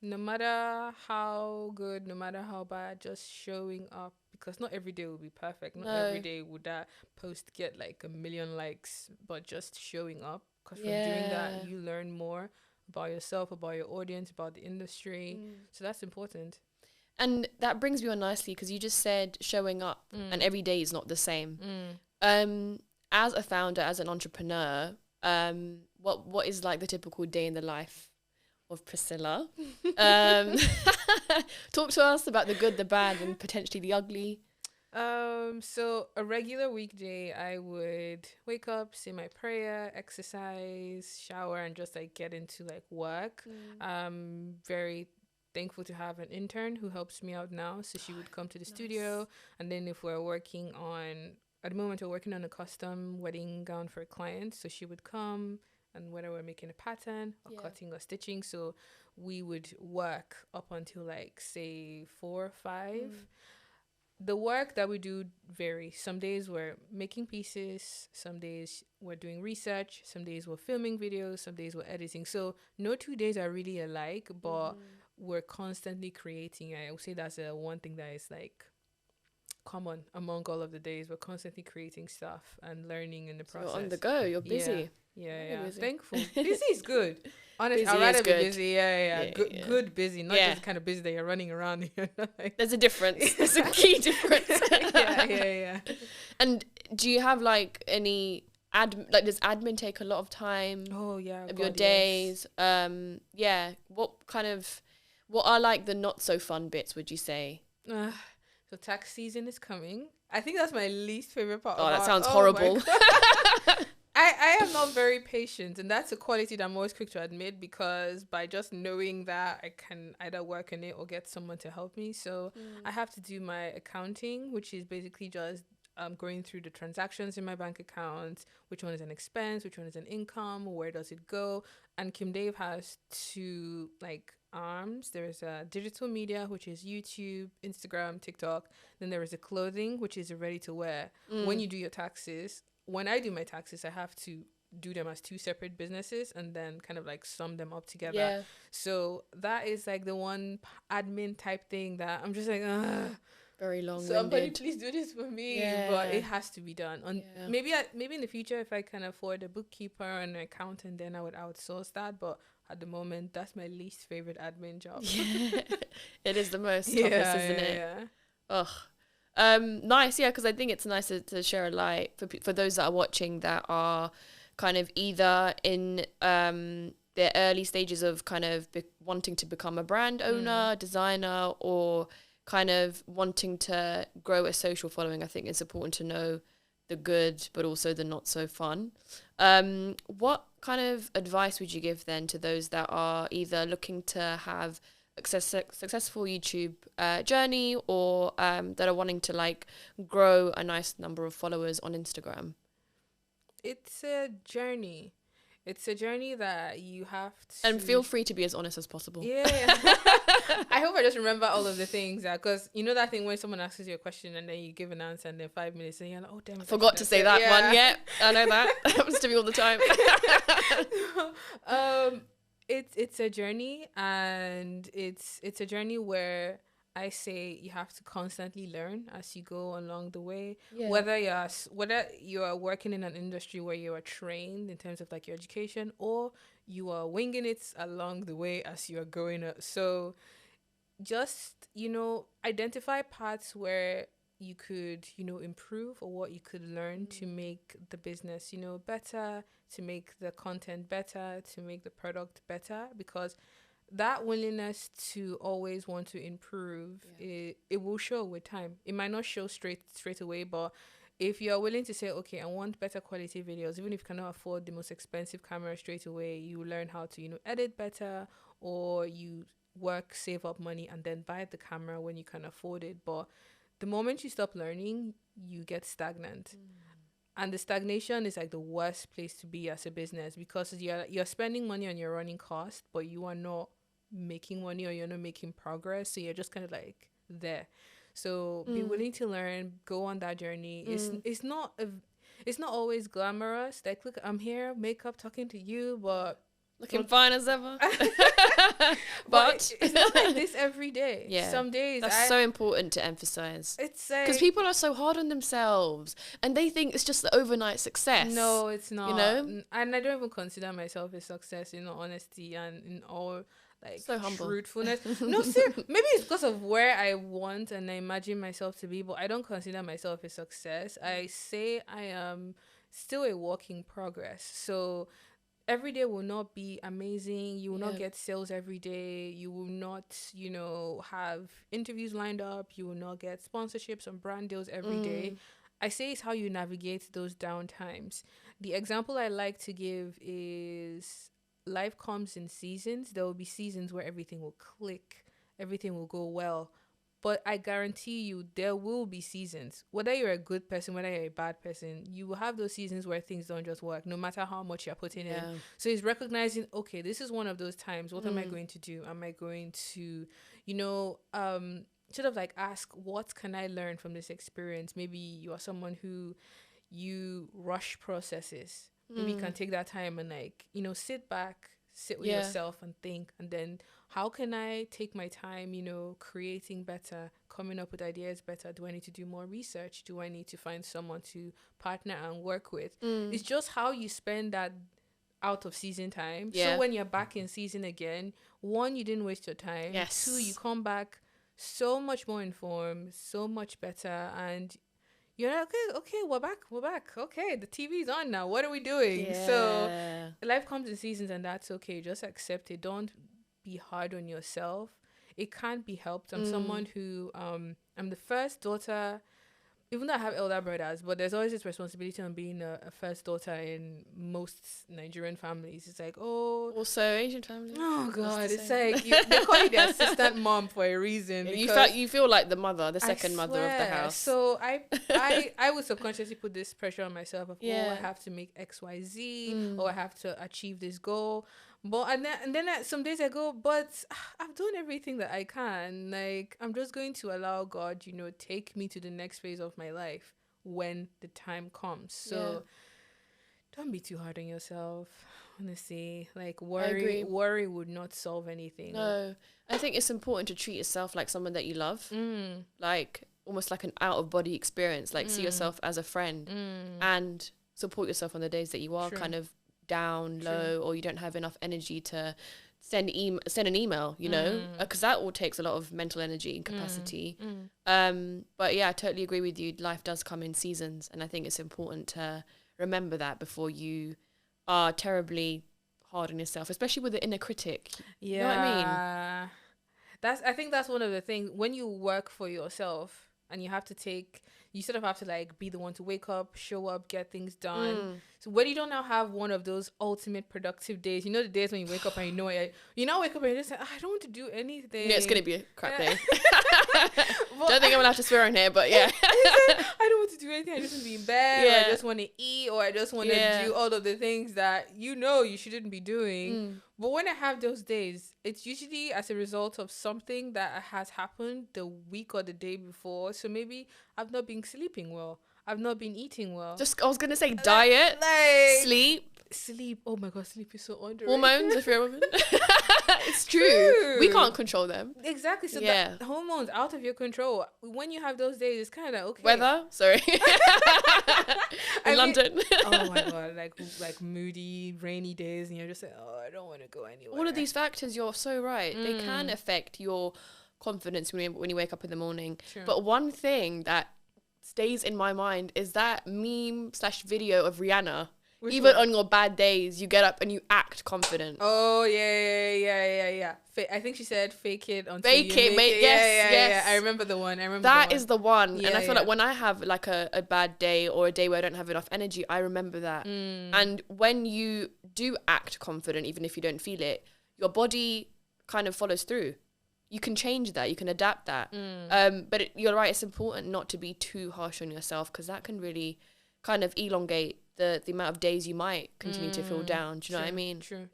No matter how good, no matter how bad, just showing up, because not every day will be perfect. Not every No. day would that post get like a million likes, but just showing up, because from doing that, Yeah. you learn more about yourself, about your audience, about the industry. So that's important. And that brings me on nicely because you just said showing up and every day is not the same. As a founder, as an entrepreneur, what is like the typical day in the life of Priscilla? Talk to us about the good, the bad, and potentially the ugly. So a regular weekday, I would wake up, say my prayer, exercise, shower, and just like get into like work. Very thankful to have an intern who helps me out now. So she would come to the studio, and then if we're working on, at the moment we're working on a custom wedding gown for a client, so she would come, and whether we're making a pattern or cutting or stitching, so we would work up until like say 4 or 5. The work that we do varies. Some days we're making pieces, some days we're doing research, some days we're filming videos, some days we're editing. So no 2 days are really alike, but we're constantly creating. I would say that's one thing that is like common among all of the days. We're constantly creating stuff and learning in the So process. you're on the go. You're busy. Yeah. Busy. Thankful. Busy is good. Honestly, Busy I'd rather is be good. busy. Yeah. Good busy, not Yeah. just the kind of busy that you're running around. Like, There's a difference. There's a key difference. yeah. And do you have like any does admin take a lot of time Oh yeah. of your days? Yes. What are like the not so fun bits, would you say? So tax season is coming. I think that's my least favorite part. Oh, that sounds horrible. I am not very patient, and that's a quality that I'm always quick to admit, because by just knowing that, I can either work on it or get someone to help me. So I have to do my accounting, which is basically just going through the transactions in my bank account, which one is an expense, which one is an income, where does it go. And Kim Dave has two like arms. There's a digital media, which is YouTube, Instagram, TikTok. Then there is a clothing, which is a ready to wear. When you do your taxes, when I do my taxes, I have to do them as two separate businesses and then kind of like sum them up together. Yeah. So that is like the one admin type thing that I'm just like, Very long-winded. somebody please do this for me. Yeah. But it has to be done. Maybe in the future, if I can afford a bookkeeper and an accountant, then I would outsource that. But at the moment, that's my least favorite admin job. Yeah. It is the most toughest, isn't it? Yeah. Ugh. Nice, yeah, because I think it's nice to share a light for those that are watching that are kind of either in their early stages of kind of wanting to become a brand owner, designer, or kind of wanting to grow a social following. I think it's important to know the good, but also the not so fun. What kind of advice would you give then to those that are either looking to have successful YouTube journey, or that are wanting to like grow a nice number of followers on Instagram? It's a journey. It's a journey that you have to... And feel free to be as honest as possible. Yeah. I hope I just remember all of the things, because you know that thing when someone asks you a question and then you give an answer and then 5 minutes and you're like, oh damn, I Forgot to say that one. Yeah, I know that. That happens to me all the time. It's a journey, and it's a journey where I say you have to constantly learn as you go along the way. Yeah. Whether you are working in an industry where you are trained in terms of like your education, or you are winging it along the way as you are growing up. So just, identify parts where you could, improve, or what you could learn to make the business, better, to make the content better, to make the product better, because that willingness to always want to improve, it will show with time. It might not show straight away, but if you're willing to say, okay, I want better quality videos, even if you cannot afford the most expensive camera straight away, you learn how to, edit better, or you save up money and then buy the camera when you can afford it. But the moment you stop learning, you get stagnant. And the stagnation is like the worst place to be as a business, because you're spending money on your running cost, but you are not making money, or you're not making progress. So you're just kind of like there. So be willing to learn, go on that journey. It's not always glamorous. Like, look, I'm here, makeup, talking to you, but looking fine as ever. but it's not like this every day. Yeah, some days that's so important to emphasize. It's like, because people are so hard on themselves and they think it's just the overnight success. No, it's not. You know, and I don't even consider myself a success, in all honesty and in all like so humble. Truthfulness. No, maybe it's because of where I want and I imagine myself to be, but I don't consider myself a success. I say I am still a work in progress. So every day will not be amazing. You will not get sales every day. You will not, have interviews lined up. You will not get sponsorships and brand deals every day. I say it's how you navigate those down times. The example I like to give is life comes in seasons. There will be seasons where everything will click, everything will go well. But I guarantee you, there will be seasons. Whether you're a good person, whether you're a bad person, you will have those seasons where things don't just work, no matter how much you're putting in. So it's recognizing, okay, this is one of those times. What am I going to do? Am I going to, sort of like ask, what can I learn from this experience? Maybe you are someone who you rush processes. Maybe you can take that time and sit back, sit with yourself and think, and then how can I take my time, creating better, coming up with ideas better? Do I need to do more research? Do I need to find someone to partner and work with? It's just how you spend that out of season time. So when you're back in season again, one, you didn't waste your time. Yes. Two, you come back so much more informed, so much better, and you're like, okay, we're back. Okay, the TV's on now. What are we doing? Yeah. So life comes in seasons, and that's okay. Just accept it. Don't be hard on yourself. It can't be helped. I'm someone who, I'm the first daughter, even though I have elder brothers, but there's always this responsibility on being a first daughter in most Nigerian families. It's like, also Asian families. Oh God, it's like they call you the assistant mom for a reason. You feel like the mother, the second mother of the house. So I would subconsciously put this pressure on myself of I have to make XYZ or I have to achieve this goal. But and then some days I go, but I've done everything that I can. Like, I'm just going to allow God, take me to the next phase of my life when the time comes. So don't be too hard on yourself. Honestly, like worry would not solve anything. No, I think it's important to treat yourself like someone that you love, like almost like an out of body experience. Like see yourself as a friend and support yourself on the days that you are kind of down low or you don't have enough energy to send an email, because that all takes a lot of mental energy and capacity. But yeah, I totally agree with you. Life does come in seasons, and I think it's important to remember that before you are terribly hard on yourself, especially with the inner critic. You know what I mean? I think that's one of the things when you work for yourself and you sort of have to like be the one to wake up, show up, get things done. So when you don't now have one of those ultimate productive days, the days when you wake up and you wake up and you're just like, I don't want to do anything. It's going to be a crap day. Don't think I'm allowed to swear on here, but yeah. I don't want to do anything. I just want to be in bed, or I just want to eat, or I just want to do all of the things that you shouldn't be doing. But when I have those days, it's usually as a result of something that has happened the week or the day before. So maybe I've not been sleeping well. I've not been eating well. I was going to say diet, sleep. Oh my God, sleep is so underrated. Hormones, if you're a woman. It's true. We can't control them. Exactly. So that hormones out of your control. When you have those days, it's kind of like, okay. Weather, sorry. London. Oh my God, like moody, rainy days, and you're just like, I don't want to go anywhere. All of these factors, you're so right. They can affect your confidence when you wake up in the morning. True. But one thing that stays in my mind is that meme/video of Rihanna. Even on your bad days, you get up and you act confident. Oh, yeah. I think she said, fake it until you make it. Yes. I remember the one. That is the one. Yeah, and I feel like when I have like a bad day or a day where I don't have enough energy, I remember that. And when you do act confident, even if you don't feel it, your body kind of follows through. You can change that. You can adapt that. But you're right. It's important not to be too harsh on yourself because that can really kind of elongate the amount of days you might continue to feel down. Do you know what I mean? True.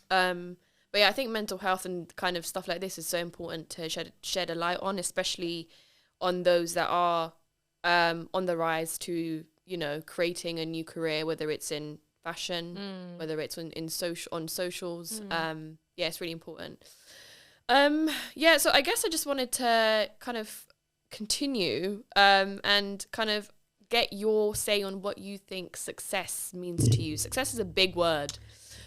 But But yeah, I think mental health and kind of stuff like this is so important to shed a light on, especially on those that are on the rise to, you know, creating a new career, whether it's in fashion, whether it's in socials. Yeah, it's really important. Yeah, so I guess I just wanted to kind of continue and kind of get your say on what you think success means to you. Success is a big word.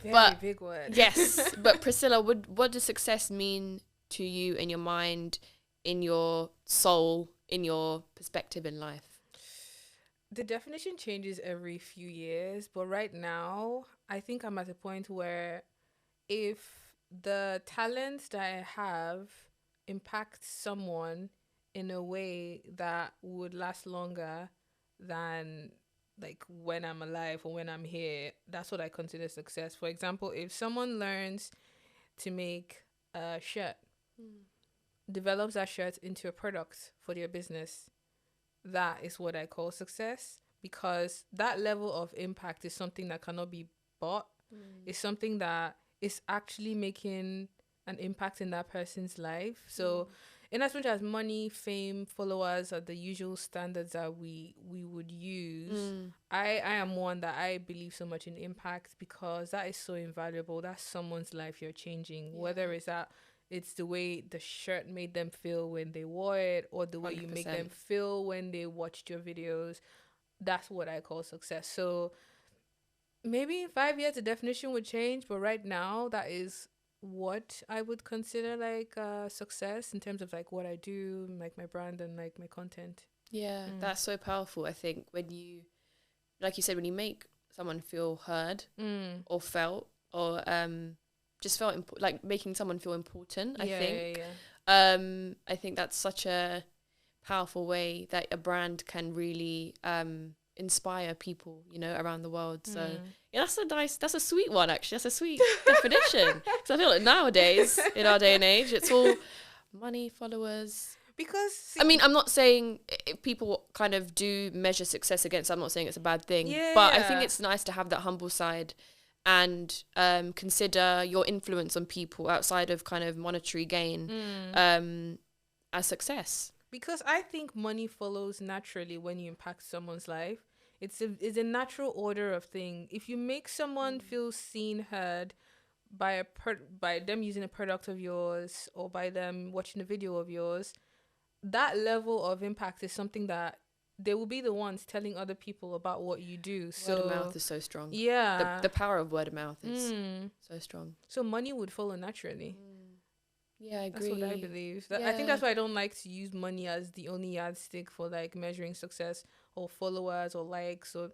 Very big word. Yes, but Priscilla, what does success mean to you in your mind, in your soul, in your perspective in life? The definition changes every few years, but right now, I think I'm at a point where if the talent that I have impacts someone in a way that would last longer than like when I'm alive or when I'm here, that's what I consider success. For example, if someone learns to make a shirt, develops that shirt into a product for their business, that is what I call success, because that level of impact is something that cannot be bought. It's something that is actually making an impact in that person's life. So in as much as money, fame, followers are the usual standards that we would use, I am one that I believe so much in impact, because that is so invaluable. That's someone's life you're changing, whether it's the way the shirt made them feel when they wore it, or the way 100%. You make them feel when they watched your videos. That's what I call success. So maybe in 5 years the definition would change, but right now that is what I would consider like success in terms of like what I do, like my brand and like my content. Yeah, that's so powerful. I think when you, like you said, when you make someone feel heard or felt or just felt like making someone feel important. I think that's such a powerful way that a brand can really inspire people, you know, around the world. So yeah, that's a sweet one, actually. That's a sweet definition. Because I feel like nowadays, in our day and age, it's all money, followers. Because I mean, I'm not saying if people kind of do measure success against, I'm not saying it's a bad thing, but I think it's nice to have that humble side and consider your influence on people outside of kind of monetary gain as success. Because I think money follows naturally when you impact someone's life. It's a natural order of thing. If you make someone feel seen, heard by by them using a product of yours, or by them watching a video of yours, that level of impact is something that they will be the ones telling other people about what you do. So word of mouth is so strong. Yeah. The power of word of mouth is so strong. So money would follow naturally. Yeah, I agree. That's what I believe. I think that's why I don't like to use money as the only yardstick for like measuring success or followers or likes. Or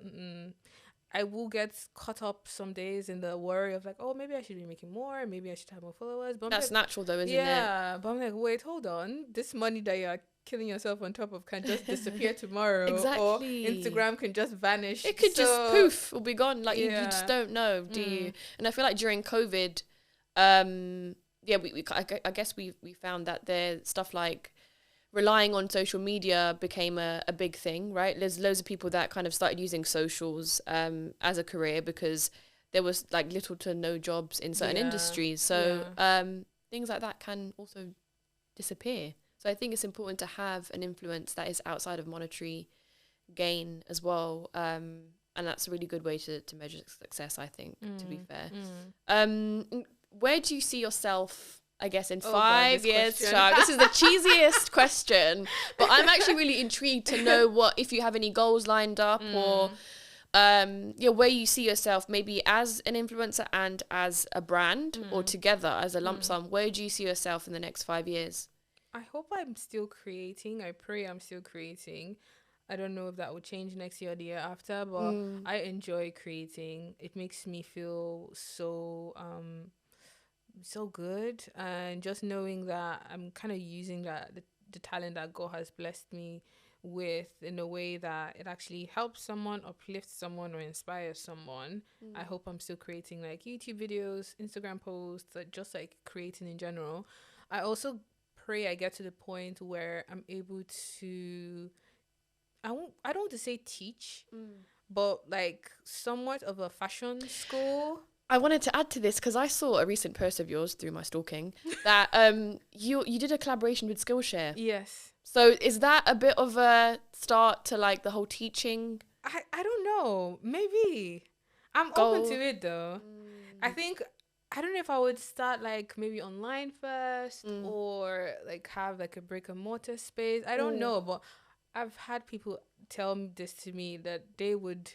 I will get caught up some days in the worry of like, oh, maybe I should be making more. Maybe I should have more followers. But that's natural though, isn't it? Yeah, but I'm like, wait, hold on. This money that you're killing yourself on top of can just disappear tomorrow. Exactly. Or Instagram can just vanish. It could just poof or be gone. Like you just don't know, do you? And I feel like during COVID, I guess we found that there's stuff like relying on social media became a big thing, right? There's loads of people that kind of started using socials as a career because there was like little to no jobs in certain industries. So things like that can also disappear. So I think it's important to have an influence that is outside of monetary gain as well. And that's a really good way to measure success, I think, to be fair. Where do you see yourself, I guess, in 5 years' time? This is the cheesiest question, but I'm actually really intrigued to know if you have any goals lined up or where you see yourself maybe as an influencer and as a brand or together as a lump sum. Where do you see yourself in the next 5 years? I hope I'm still creating. I pray I'm still creating. I don't know if that will change next year or the year after, but I enjoy creating. It makes me feel so good, and just knowing that I'm kind of using the talent that God has blessed me with in a way that it actually helps someone, uplifts someone, or inspires someone. I hope I'm still creating like YouTube videos, Instagram posts, just like creating in general. I also pray I get to the point where I'm able to, I don't want to say teach, but like somewhat of a fashion school. I wanted to add to this because I saw a recent post of yours through my stalking that you did a collaboration with Skillshare. Yes. So is that a bit of a start to like the whole teaching? I don't know. Maybe. I'm goal? open to it though. I think I don't know if I would start like maybe online first or like have like a brick and mortar space. I don't know, but I've had people tell this to me that they would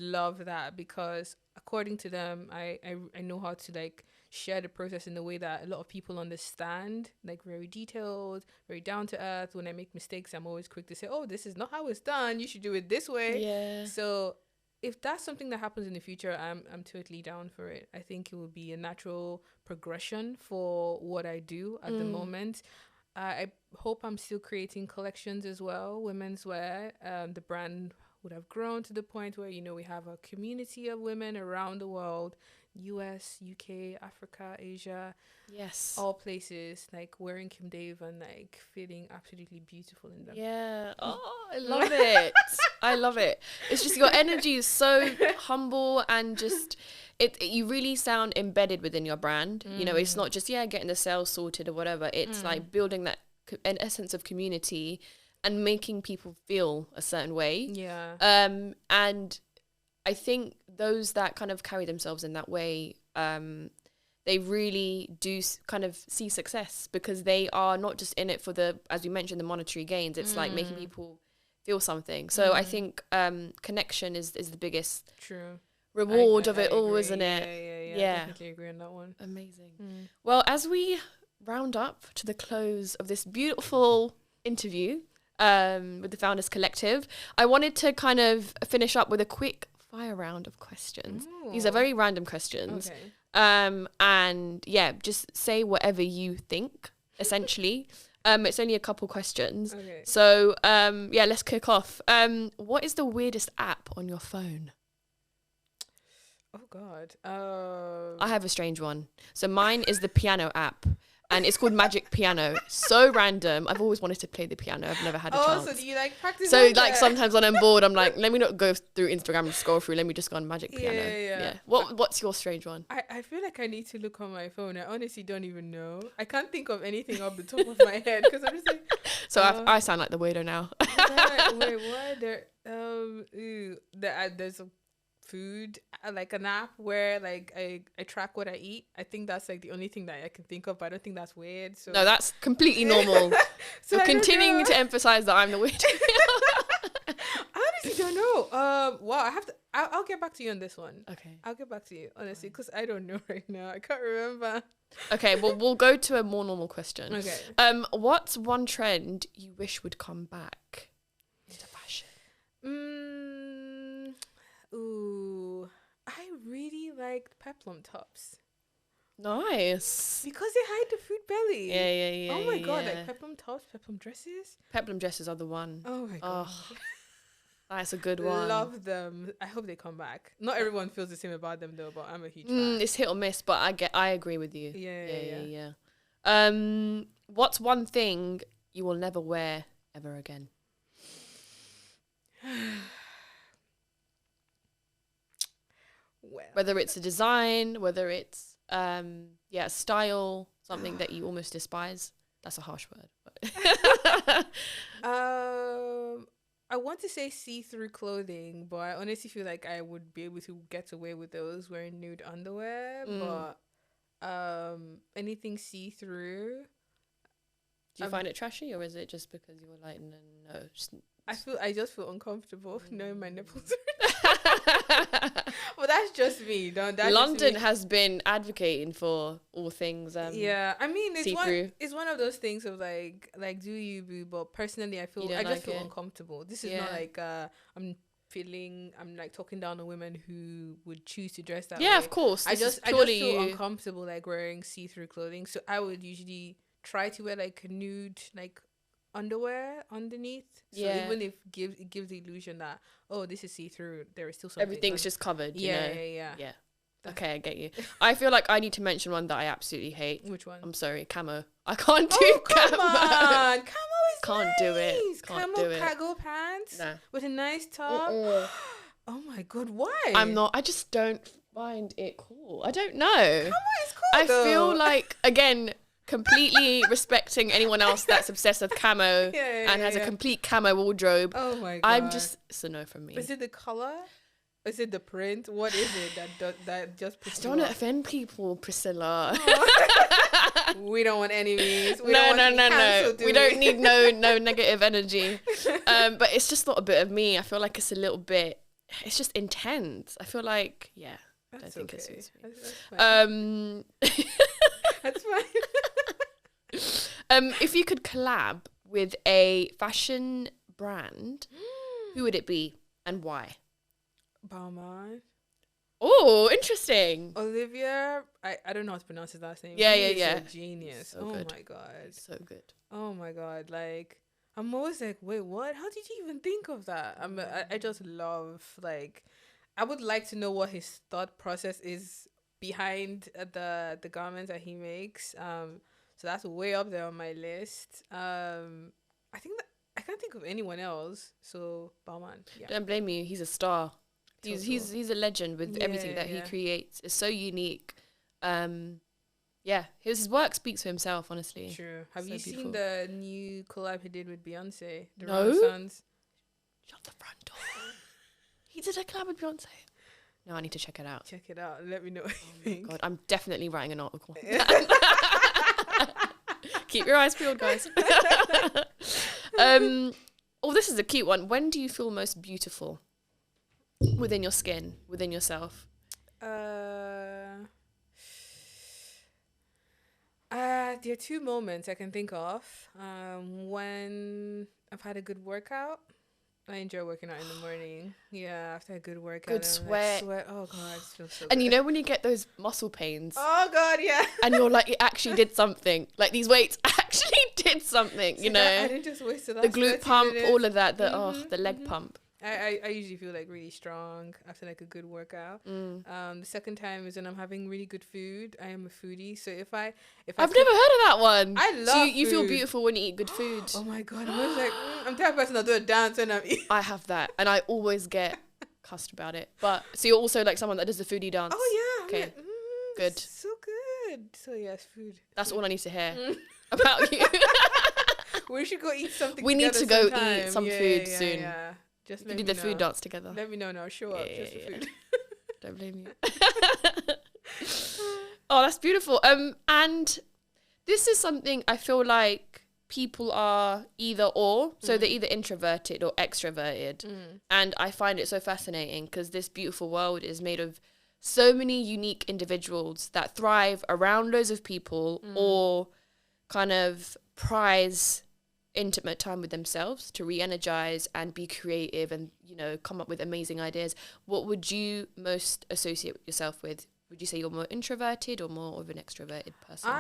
love that because according to them, I know how to like share the process in a way that a lot of people understand, like very detailed, very down to earth. When I make mistakes, I'm always quick to say, oh, this is not how it's done. You should do it this way. Yeah. So if that's something that happens in the future, I'm totally down for it. I think it will be a natural progression for what I do at the moment. I hope I'm still creating collections as well, women's wear. The brand would have grown to the point where, you know, we have a community of women around the world, US, UK, Africa, Asia. Yes. All places, like wearing Kim Dave and like feeling absolutely beautiful in them. Yeah. Oh, I love it. I love it. It's just your energy is so humble and just you really sound embedded within your brand. You know, it's not just getting the sales sorted or whatever. It's like building that an essence of community and making people feel a certain way. Yeah. And I think those that kind of carry themselves in that way, they really do kind of see success because they are not just in it for the, as we mentioned, the monetary gains. It's like making people feel something. So I think connection is the biggest reward of it all, isn't it? Yeah. I definitely agree on that one. Amazing. Well, as we round up to the close of this beautiful interview with the Founders Collective, I wanted to kind of finish up with a quick fire round of questions. Ooh. These are very random questions. Okay. And just say whatever you think, essentially. It's only a couple questions. Okay. So, let's kick off. What is the weirdest app on your phone? Oh, God. I have a strange one. So mine is the piano app. And it's called Magic Piano. So random. I've always wanted to play the piano. I've never had a chance. So do you like practice? So like sometimes when I'm bored, I'm like, let me not go through Instagram and scroll through. Let me just go on Magic Piano. Yeah. What's your strange one? I feel like I need to look on my phone. I honestly don't even know. I can't think of anything off the top of my head because I'm just like. So I sound like the weirdo now. Wait, what? There's a food, like an app where like I track what I eat. I think that's like the only thing that I can think of, but I don't think that's weird. So no, that's completely normal. So you're continuing to emphasize that I'm the weird. I honestly don't know. Wow, I'll get back to you on this one. Okay, I'll get back to you honestly because I don't know right now. I can't remember. Okay, well we'll go to a more normal question. Okay. What's one trend you wish would come back into fashion? Ooh, I really liked peplum tops. Nice. Because they hide the fruit belly. Yeah. Oh my God, like peplum tops, peplum dresses. Peplum dresses are the one. Oh my God. That's a good one. Love them. I hope they come back. Not everyone feels the same about them though, but I'm a huge fan. It's hit or miss, but I agree with you. Yeah. What's one thing you will never wear ever again? Well, whether it's a design, whether it's style, something that you almost despise. That's a harsh word. I want to say see-through clothing, but I honestly feel like I would be able to get away with those wearing nude underwear. But anything see-through. Do you find it trashy, or is it just because you were like, no? I just feel uncomfortable knowing my nipples. Well, that's just me. London has been advocating for all things. I mean, it's one of those things of like do you boo? But personally, I feel uncomfortable. This is not like I'm like talking down on women who would choose to dress that way. Yeah, of course. I just feel uncomfortable like wearing see-through clothing. So I would usually try to wear like a nude like underwear underneath, so even if it gives the illusion that this is see-through, there is still something. Everything's just covered. Yeah. Okay, I get you. I feel like I need to mention one that I absolutely hate. Which one? I'm sorry, camo. I can't do camo. Come on, camo is can't nice. do it. Can't camo do it. cargo pants Nah. with a nice top. Oh my God, why? I'm not. I just don't. find it cool? I don't know. Come on, it's cool. I feel like, again, completely respecting anyone else that's obsessed with camo and has a complete camo wardrobe. Oh my god. It's a no from me. Is it the color? Is it the print? What is it that just I don't want to offend people, Priscilla. Oh. We don't want enemies. No. We don't need no negative energy. But it's just not a bit of me. I feel like it's a little bit, it's just intense. I feel like, I don't think it suits me. That's fine. If you could collab with a fashion brand, who would it be and why? Balmain. Oh, interesting. Olivia, I don't know how to pronounce his last name. Yeah. A genius. So good. My god. He's so good. Oh my god. Like, I'm always like, wait, what? How did you even think of that? I just love, like, I would like to know what his thought process is behind the garments that he makes. So that's way up there on my list. I think that I can't think of anyone else. So Balmain, yeah. Don't blame you. He's a star. He's a legend with everything that he creates. It's so unique. His work speaks for himself, honestly. True. Have so you beautiful. seen the new collab he did with Beyonce? No. Renaissance? Shut the front door. He did a collab with Beyonce. No, I need to check it out. Check it out. Let me know what you think. God, I'm definitely writing an article. Keep your eyes peeled, guys. This is a cute one. When do you feel most beautiful? Within your skin, within yourself? There are two moments I can think of. When I've had a good workout. I enjoy working out in the morning. Yeah, after a good workout. Good sweat. Oh god, it feels so And good. you know when you get those muscle pains? Oh god, yeah. And you're like, it actually did something. Like these weights actually did something, you know? I didn't just waste the glute pump, minutes. all of that. The leg pump. I usually feel like really strong after like a good workout. The second time is when I'm having really good food. I am a foodie, so if I've never heard of that one. I love. So you feel food. beautiful when you eat good food. Oh my god, I was like, I'm the type of person that do a dance when I'm eating. I have that, and I always get cussed about it. But so you're also like someone that does the foodie dance. Oh yeah. Okay. Good. So good. So yes, food. That's all I need to hear about you. We should go eat something. We need to go sometime. eat some food soon. Yeah. Just we do the food dance together. Let me know now. Show up just for food. Don't blame you. Oh, that's beautiful. And this is something I feel like people are either or. So they're either introverted or extroverted. And I find it so fascinating because this beautiful world is made of so many unique individuals that thrive around loads of people or kind of prize intimate time with themselves to re-energize and be creative and, you know, come up with amazing ideas. What would you most associate yourself with? Would you say you're more introverted or more of an extroverted person?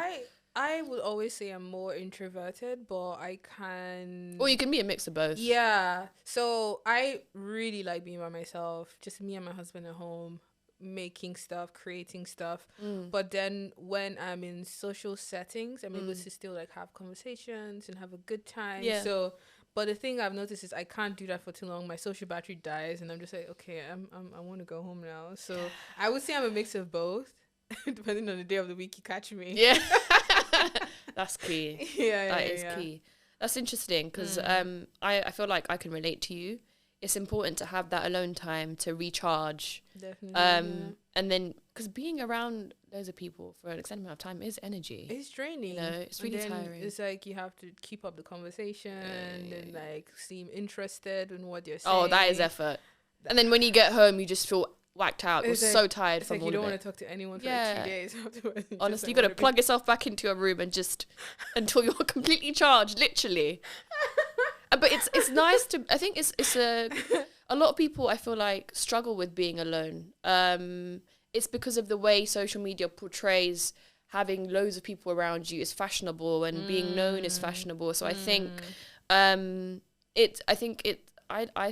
I would always say I'm more introverted, but I can... Or you can be a mix of both. Yeah. So I really like being by myself, just me and my husband at home, making stuff, creating stuff. But then when I'm in social settings, I'm able to still like have conversations and have a good time. Yeah. So, but the thing I've noticed is I can't do that for too long. My social battery dies, and I'm just like, okay, I want to go home now. So I would say I'm a mix of both, depending on the day of the week you catch me. Yeah. That's key. That is key. That's interesting because I feel like I can relate to you. It's important to have that alone time to recharge. Definitely. And then, because being around loads of people for an extended amount of time is energy. It's draining. You know, it's really tiring. It's like you have to keep up the conversation and like seem interested in what you're saying. Oh, that is effort. And then when you get home, you just feel whacked out. You're so tired from all of it. You don't want to talk to anyone for like 2 days afterwards. Honestly, you got to plug yourself back into a room and just until you're completely charged, literally. But it's nice to. I think it's a lot of people I feel like struggle with being alone. It's because of the way social media portrays having loads of people around you is fashionable and being known is fashionable. So I think I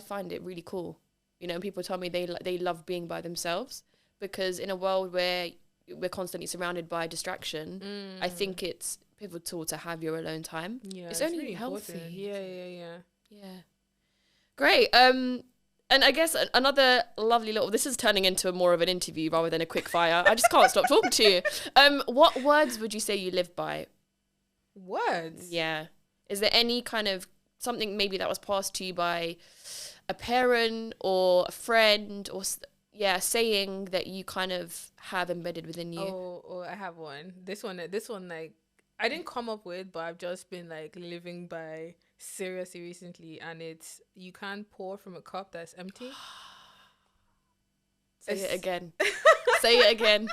find it really cool. You know, people tell me they love being by themselves because in a world where we're constantly surrounded by distraction, I think it's pivotal to have your alone time. Yeah, it's only really healthy. Important. Yeah. Great. And I guess another lovely little, this is turning into more of an interview rather than a quick fire. I just can't stop talking to you. What words would you say you live by? Words? Yeah. Is there any kind of something maybe that was passed to you by a parent or a friend or saying that you kind of have embedded within you? Oh, I have one. This one, like, I didn't come up with, but I've just been like living by seriously recently, and it's, you can't pour from a cup that's empty. Say it again. Say it again.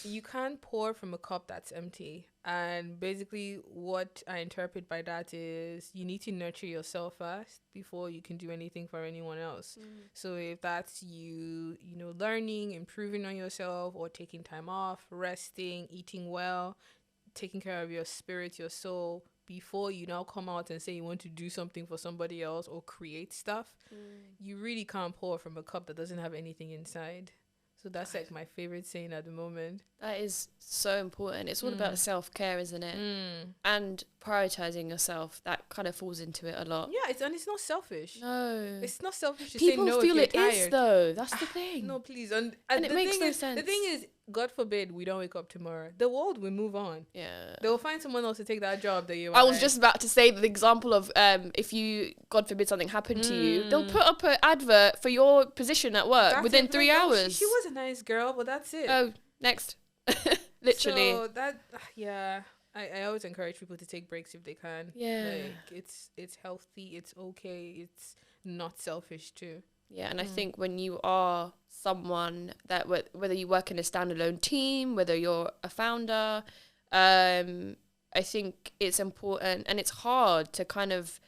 You can't pour from a cup that's empty. And basically what I interpret by that is you need to nurture yourself first before you can do anything for anyone else. So if that's you know, learning, improving on yourself, or taking time off, resting, eating well, taking care of your spirit, your soul, before you now come out and say you want to do something for somebody else or create stuff, you really can't pour from a cup that doesn't have anything inside. So that's like my favorite saying at the moment. That is so important. It's all about self-care, isn't it? And prioritizing yourself. That kind of falls into it a lot. Yeah, it's not selfish. No. It's not selfish to People say no feel if you're it tired. is, though. That's the thing. No, please. And it makes no sense. The thing is, God forbid we don't wake up tomorrow. The world will move on. Yeah. They'll find someone else to take that job that you want. I was just about to say the example of if you, God forbid, something happened to you, they'll put up an advert for your position at work within 3 hours. She was a nice girl, but that's it. Oh, next. Literally. So that, yeah. I always encourage people to take breaks if they can. Yeah. Like, it's healthy, it's okay, it's not selfish too. Yeah, and I think when you are someone that, whether you work in a standalone team, whether you're a founder, I think it's important, and it's hard to kind of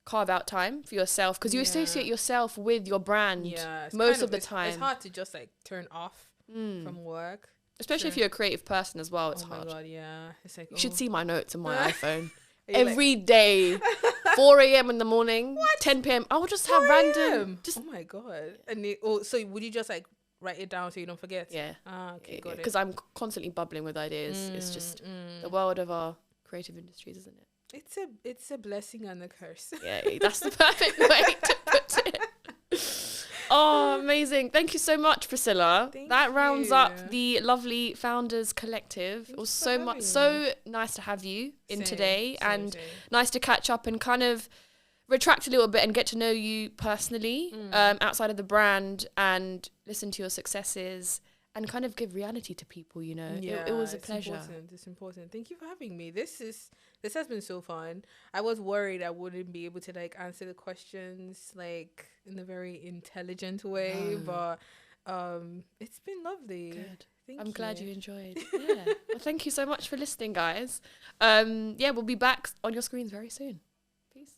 carve out time for yourself, because you associate yourself with your brand most of the time. It's hard to just like turn off from work. Especially if you're a creative person as well, it's hard. Oh my God, yeah. It's like, you should see my notes on my iPhone. Every day, 4 a.m. in the morning, what? 10 p.m. I will just have random. Oh my God. And so would you just like write it down so you don't forget? Yeah. Okay, got it. Because I'm constantly bubbling with ideas. It's just the world of our creative industries, isn't it? It's a blessing and a curse. Yeah, that's the perfect way to put it. Oh, amazing. Thank you so much, Priscilla. That rounds up the lovely Founders Collective. It was so nice to have you in today, and nice to catch up and kind of retract a little bit and get to know you personally outside of the brand, and listen to your successes and kind of give reality to people, you know. Yeah, it was a pleasure. It's important. Thank you for having me. This has been so fun. I was worried I wouldn't be able to like answer the questions like in a very intelligent way, but it's been lovely. Good. I'm glad you enjoyed. Yeah. Well, thank you so much for listening, guys. We'll be back on your screens very soon. Peace.